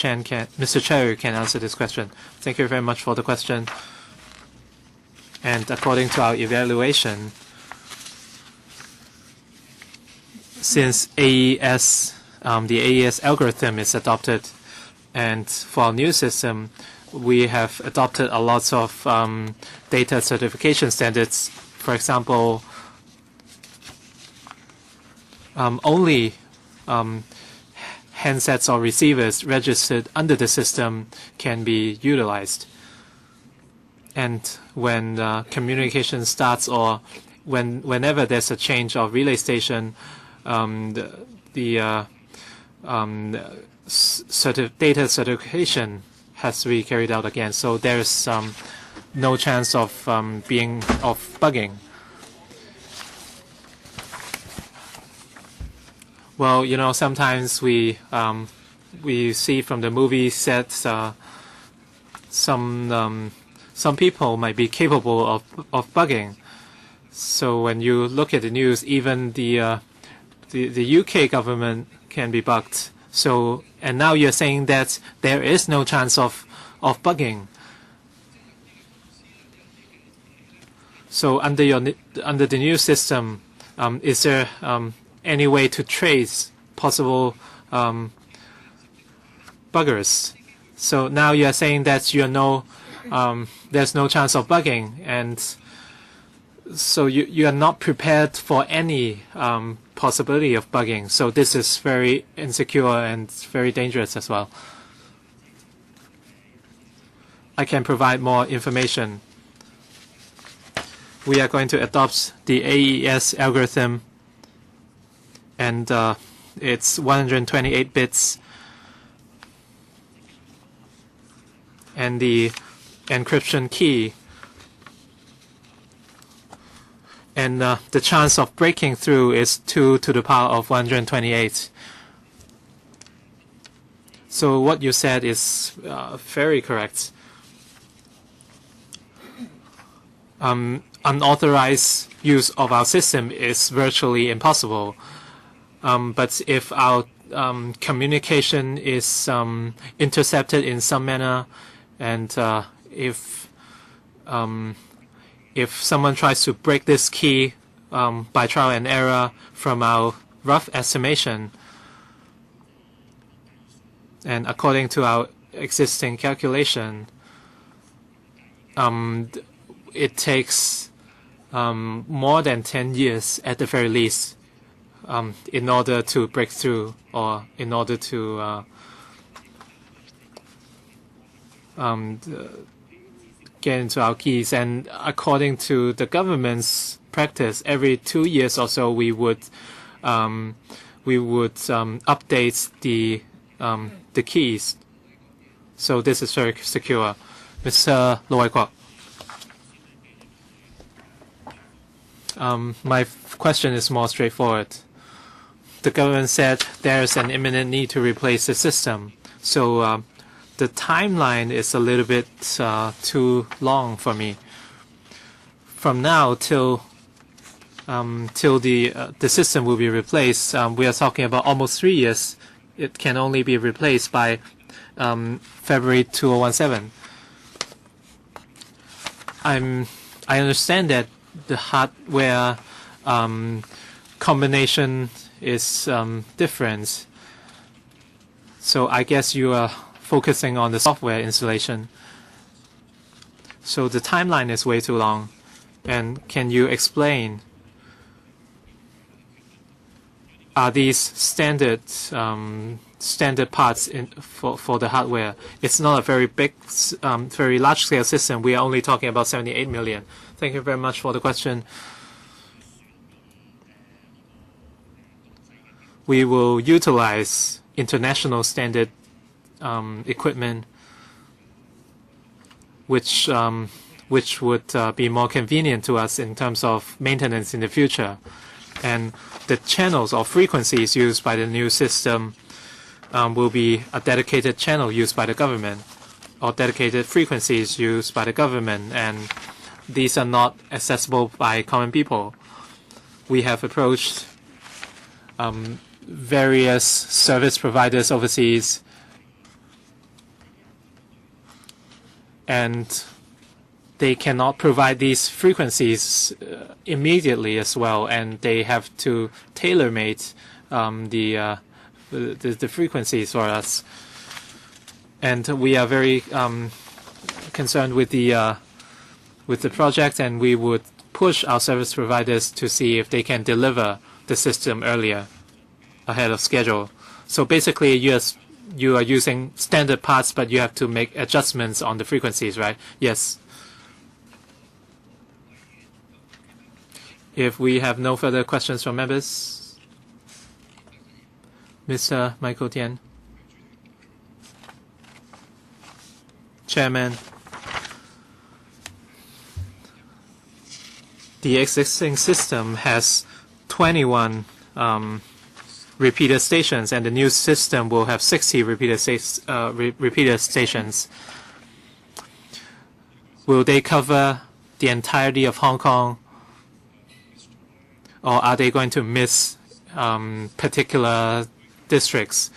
Cherry can answer this question. Thank you very much for the question. And according to our evaluation, since AES, the AES algorithm is adopted, and for our new system, we have adopted a lot of data certification standards. For example, only handsets or receivers registered under the system can be utilized. And when communication starts, or whenever there's a change of relay station, the data certification has to be carried out again. So there's no chance of bugging. Well, you know, sometimes we see from the movie sets some people might be capable of bugging. So when you look at the news, even the UK government can be bugged. So, and now you're saying that there is no chance of bugging. So under the new system, is there any way to trace possible buggers? So now you are saying that there's no chance of bugging, and so you are not prepared for any possibility of bugging. So this is very insecure and very dangerous as well. I can provide more information. We are going to adopt the AES algorithm, and it's 128 bits, and the encryption key, and the chance of breaking through is 2 to the power of 128. So what you said is very correct. Unauthorized use of our system is virtually impossible. But if our communication is intercepted in some manner, and if someone tries to break this key by trial and error, from our rough estimation, and according to our existing calculation, it takes more than 10 years at the very least in order to break through, or in order to get into our keys. And according to the government's practice, every 2 years or so we would update the keys. So this is very secure. Mr. Lo Wai-Kwok. My question is more straightforward. The government said there's an imminent need to replace the system. So the timeline is a little bit too long for me. from now till the system will be replaced, we are talking about almost 3 years. It can only be replaced by February 2017. I understand that the hardware combination is different. So I guess you are focusing on the software installation. So the timeline is way too long. And can you explain, are these standard parts for the hardware? It's not a very big, very large-scale system. We are only talking about 78 million. Thank you very much for the question. We will utilize international standard equipment, which would be more convenient to us in terms of maintenance in the future. And the channels or frequencies used by the new system will be a dedicated channel used by the government, or dedicated frequencies used by the government, and these are not accessible by common people. We have approached various service providers overseas, and they cannot provide these frequencies immediately as well, and they have to tailor-make the frequencies for us. And we are very concerned with the project, and we would push our service providers to see if they can deliver the system earlier, ahead of schedule. So basically, you are using standard parts, but you have to make adjustments on the frequencies, right? Yes. If we have no further questions from members, Mr. Michael Tian. Chairman, the existing system has 21 repeater stations, and the new system will have 60 repeater stations. Will they cover the entirety of Hong Kong, or are they going to miss particular districts?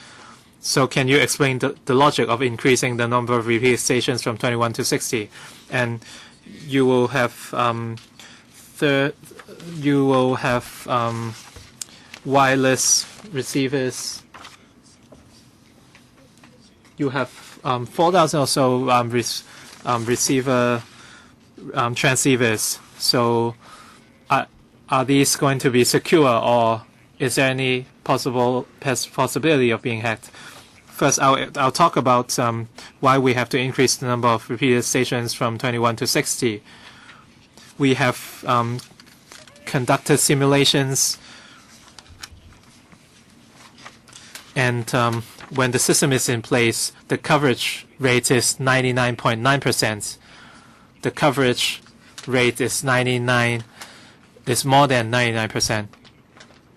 So can you explain the logic of increasing the number of repeater stations from 21 to 60? And you will have wireless receivers. You have 4,000 or so receiver transceivers. So are these going to be secure, or is there any possibility of being hacked? First, I'll talk about why we have to increase the number of repeater stations from 21 to 60. We have conducted simulations, and when the system is in place, the coverage rate is 99.9%. The coverage rate is more than 99%.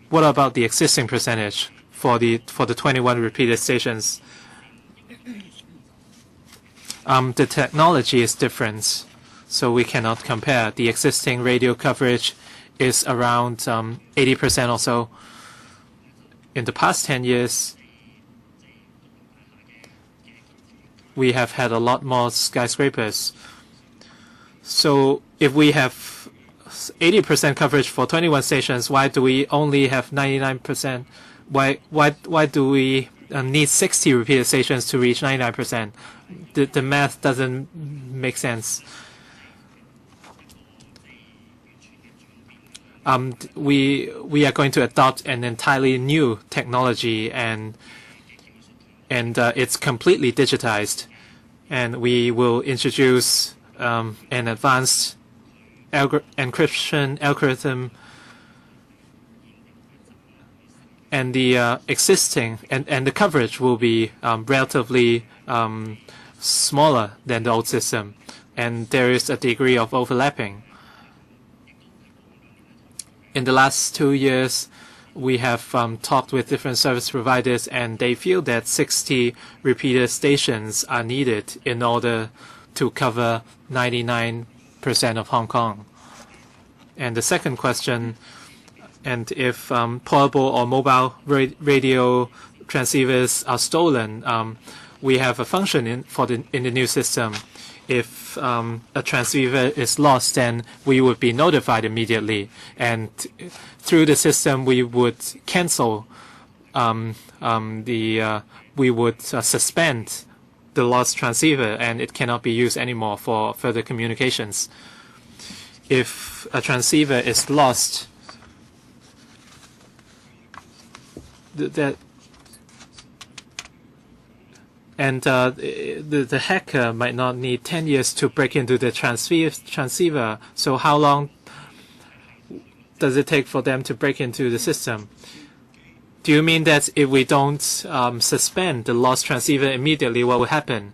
What about the existing percentage for the 21 repeater stations? The technology is different, so we cannot compare. The existing radio coverage is around 80% or so. In the past 10 years, we have had a lot more skyscrapers. So if we have 80% coverage for 21 stations, why do we only have 99%? Why do we need 60 repeater stations to reach 99%? The math doesn't make sense. We are going to adopt an entirely new technology, and it's completely digitized, and we will introduce an advanced encryption algorithm, and the existing and the coverage will be relatively smaller than the old system, and there is a degree of overlapping. In the last 2 years, we have talked with different service providers, and they feel that 60 repeater stations are needed in order to cover 99% of Hong Kong. And the second question, and if portable or mobile radio transceivers are stolen, we have a function in the new system. If a transceiver is lost, then we would be notified immediately, and through the system we would cancel we would suspend the lost transceiver, and it cannot be used anymore for further communications. If a transceiver is lost, the hacker might not need 10 years to break into the transceiver. So how long does it take for them to break into the system? Do you mean that if we don't suspend the lost transceiver immediately, what will happen?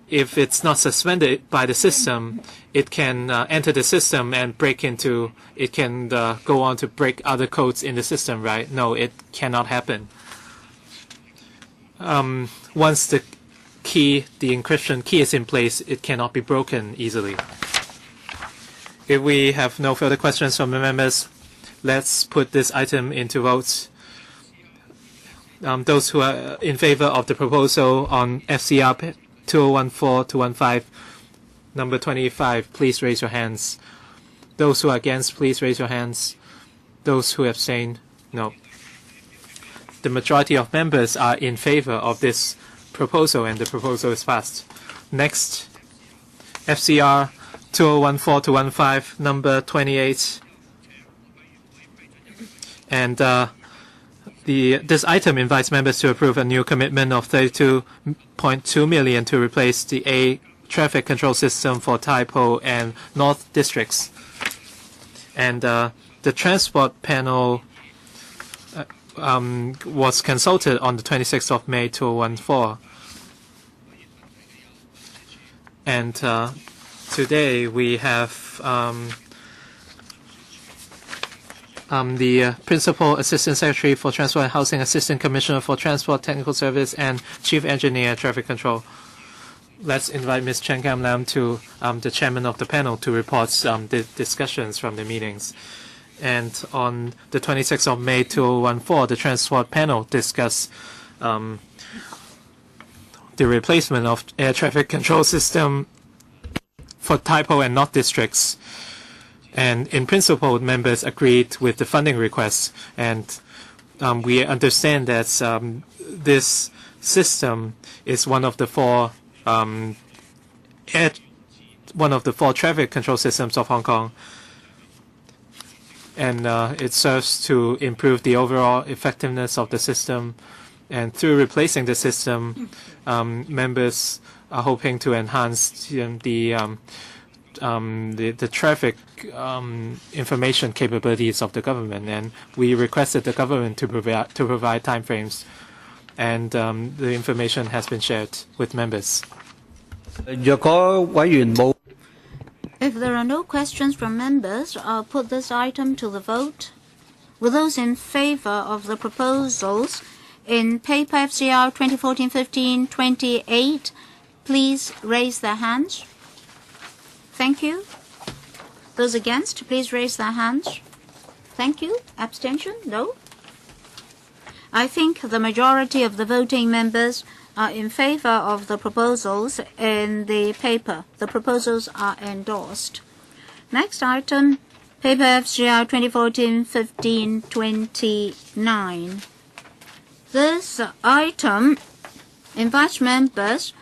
If it's not suspended by the system, it can enter the system and break into, it can go on to break other codes in the system, right? No, it cannot happen. Once the encryption key is in place, it cannot be broken easily. If we have no further questions from the members, let's put this item into vote. Those who are in favor of the proposal on FCR 2014-215, number 25, please raise your hands. Those who are against, please raise your hands. Those who abstain, no. The majority of members are in favor of this proposal, and the proposal is passed. Next, FCR 2014-215, number 28. And this item invites members to approve a new commitment of 32.2 million to replace the A traffic control system for Tai Po and North districts. And the transport panel was consulted on the 26th of May 2014. And today we have the Principal Assistant Secretary for Transport and Housing, Assistant Commissioner for Transport Technical Service, and Chief Engineer Traffic Control. Let's invite Ms. Chen Kam Lam to the chairman of the panel to report the discussions from the meetings. And on the 26th of May 2014, the transport panel discussed the replacement of air traffic control system for Tai Po and North districts. And in principle, members agreed with the funding request, and we understand that this system is one of the four traffic control systems of Hong Kong, and it serves to improve the overall effectiveness of the system. And through replacing the system, members are hoping to enhance the traffic information capabilities of the government, and we requested the government to provide timeframes, and the information has been shared with members. If there are no questions from members, I'll put this item to the vote. Will those in favor of the proposals in paper FCR 2014-15-28 please raise their hands? Thank you. Those against, please raise their hands. Thank you. Abstention? No. I think the majority of the voting members are in favor of the proposals in the paper. The proposals are endorsed. Next item, paper FCR 2014-15-29. This item invites members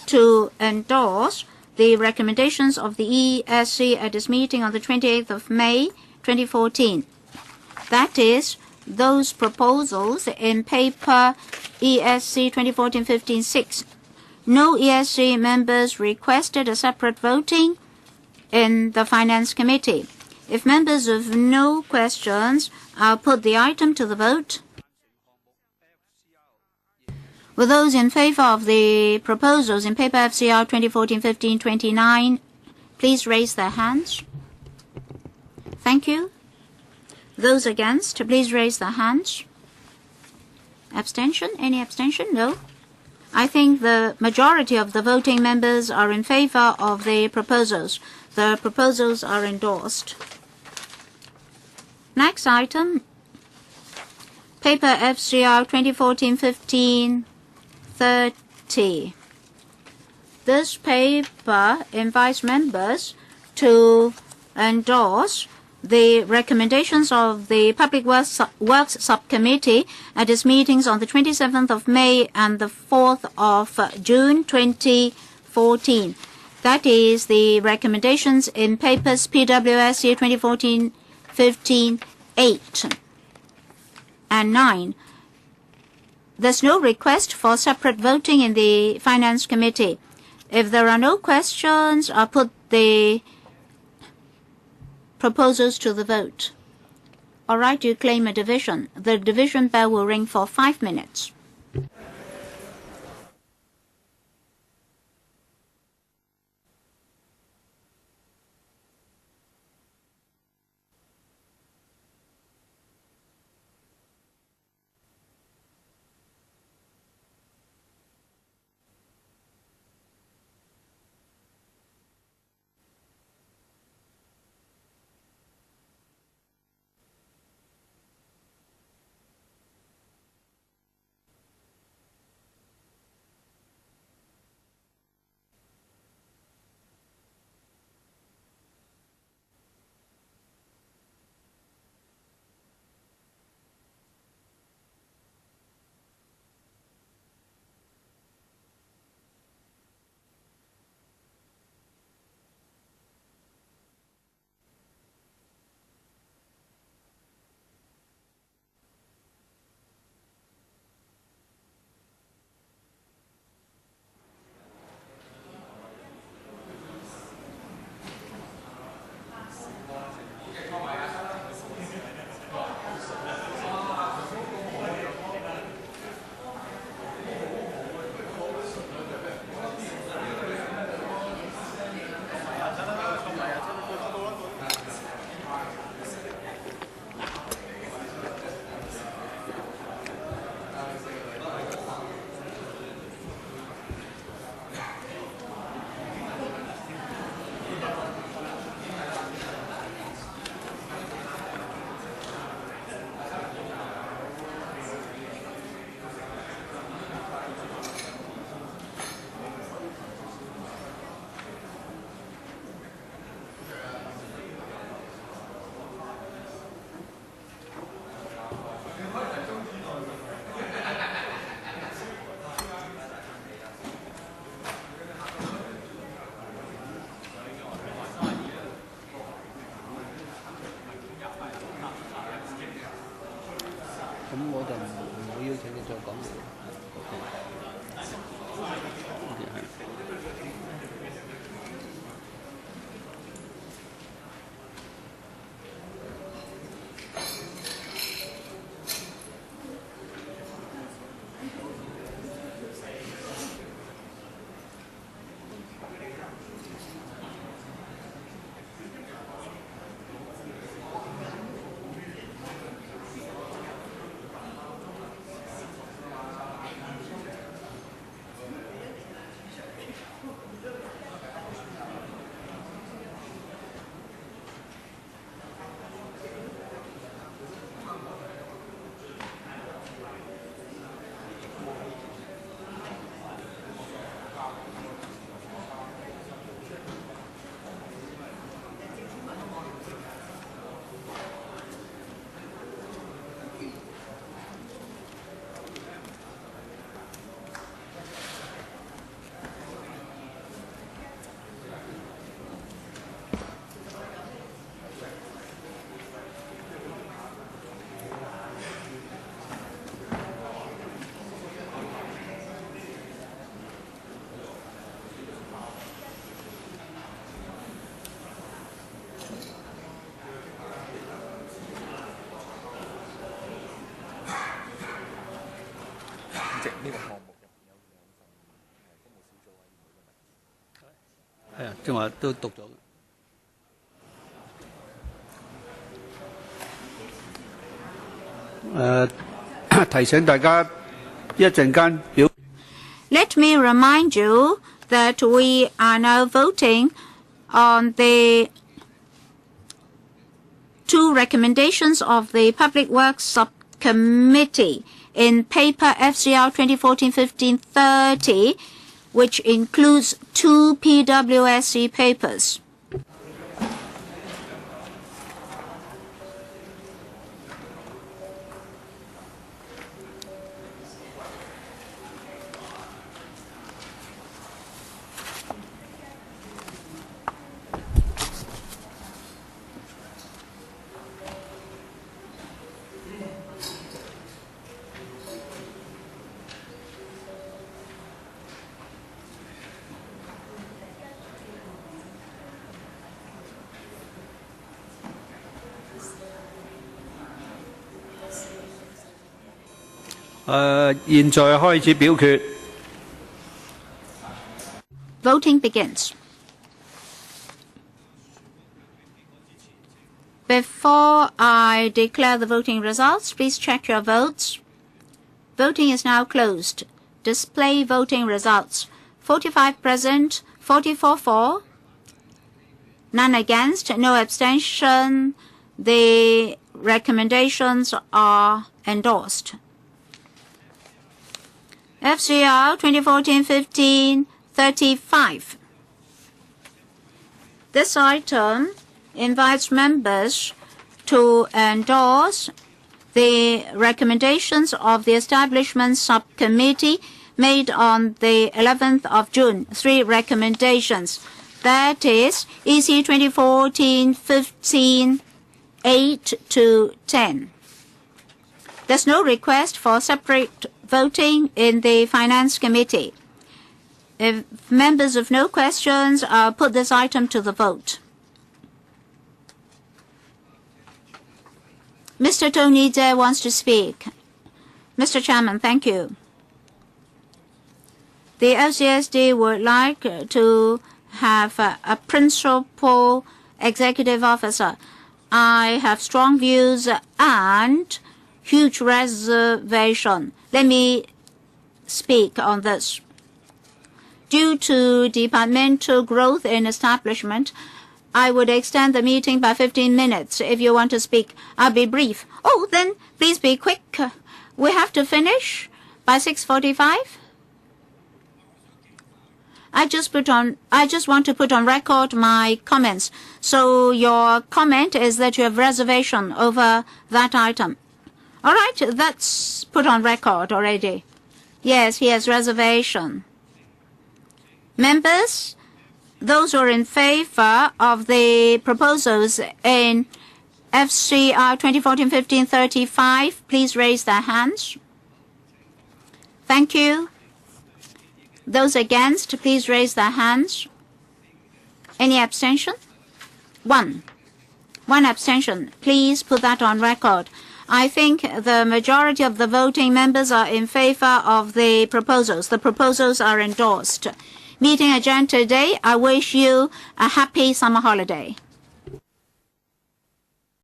to endorse the recommendations of the ESC at its meeting on the 28th of May 2014. That is, those proposals in paper ESC 2014-15-6. No ESC members requested a separate voting in the Finance Committee. If members have no questions, I'll put the item to the vote. Will those in favor of the proposals in paper FCR 2014-15-29 please raise their hands? Thank you. Those against, please raise their hands. Abstention? Any abstention? No. I think the majority of the voting members are in favor of the proposals. The proposals are endorsed. Next item, paper FCR 2014-15-30. This paper invites members to endorse the recommendations of the Public Works Subcommittee at its meetings on the 27th of May and the 4th of June 2014. That is the recommendations in papers PWS year 2014-15-8 and 9. There's no request for separate voting in the Finance Committee. If there are no questions, I'll put the proposals to the vote. All right, you claim a division. The division bell will ring for 5 minutes.呢個項目入邊有2份工務小組委員會嘅文件。係啊，正話都讀咗。提醒大家一陣間表。Let me remind you that we are now voting on the 2 recommendations of the Public Works Subcommittee in paper FCR 2014-15-30, which includes 2 PWSC papers.現在開始表決。Voting begins. Before I declare the voting results, please check your votes. Voting is now closed. Display voting results. 45 present, 44 for, none against, no abstention. The recommendations are endorsed. FCR 2014-15-35. This item invites members to endorse the recommendations of the Establishment Subcommittee made on the 11th of June. 3 recommendations. That is EC 2014-15, 8 to 10. There's no request for separate voting in the Finance Committee. If members of no questions, I'll put this item to the vote. Mr. Tony Tse wants to speak. Mr. Chairman, thank you. The LCSD would like to have a principal executive officer. I have strong views and huge reservation. Let me speak on this. Due to departmental growth in establishment, I would extend the meeting by 15 minutes. If you want to speak, I'll be brief. Oh, then please be quick. We have to finish by 6:45. I just want to put on record my comments. So your comment is that you have reservation over that item. All right, that's put on record already. Yes, he has reservation. Members, those who are in favor of the proposals in FCR 2014-15-35, please raise their hands. Thank you. Those against, please raise their hands. Any abstention? 1. 1 abstention. Please put that on record. I think the majority of the voting members are in favor of the proposals. The proposals are endorsed. Meeting adjourned today. I wish you a happy summer holiday.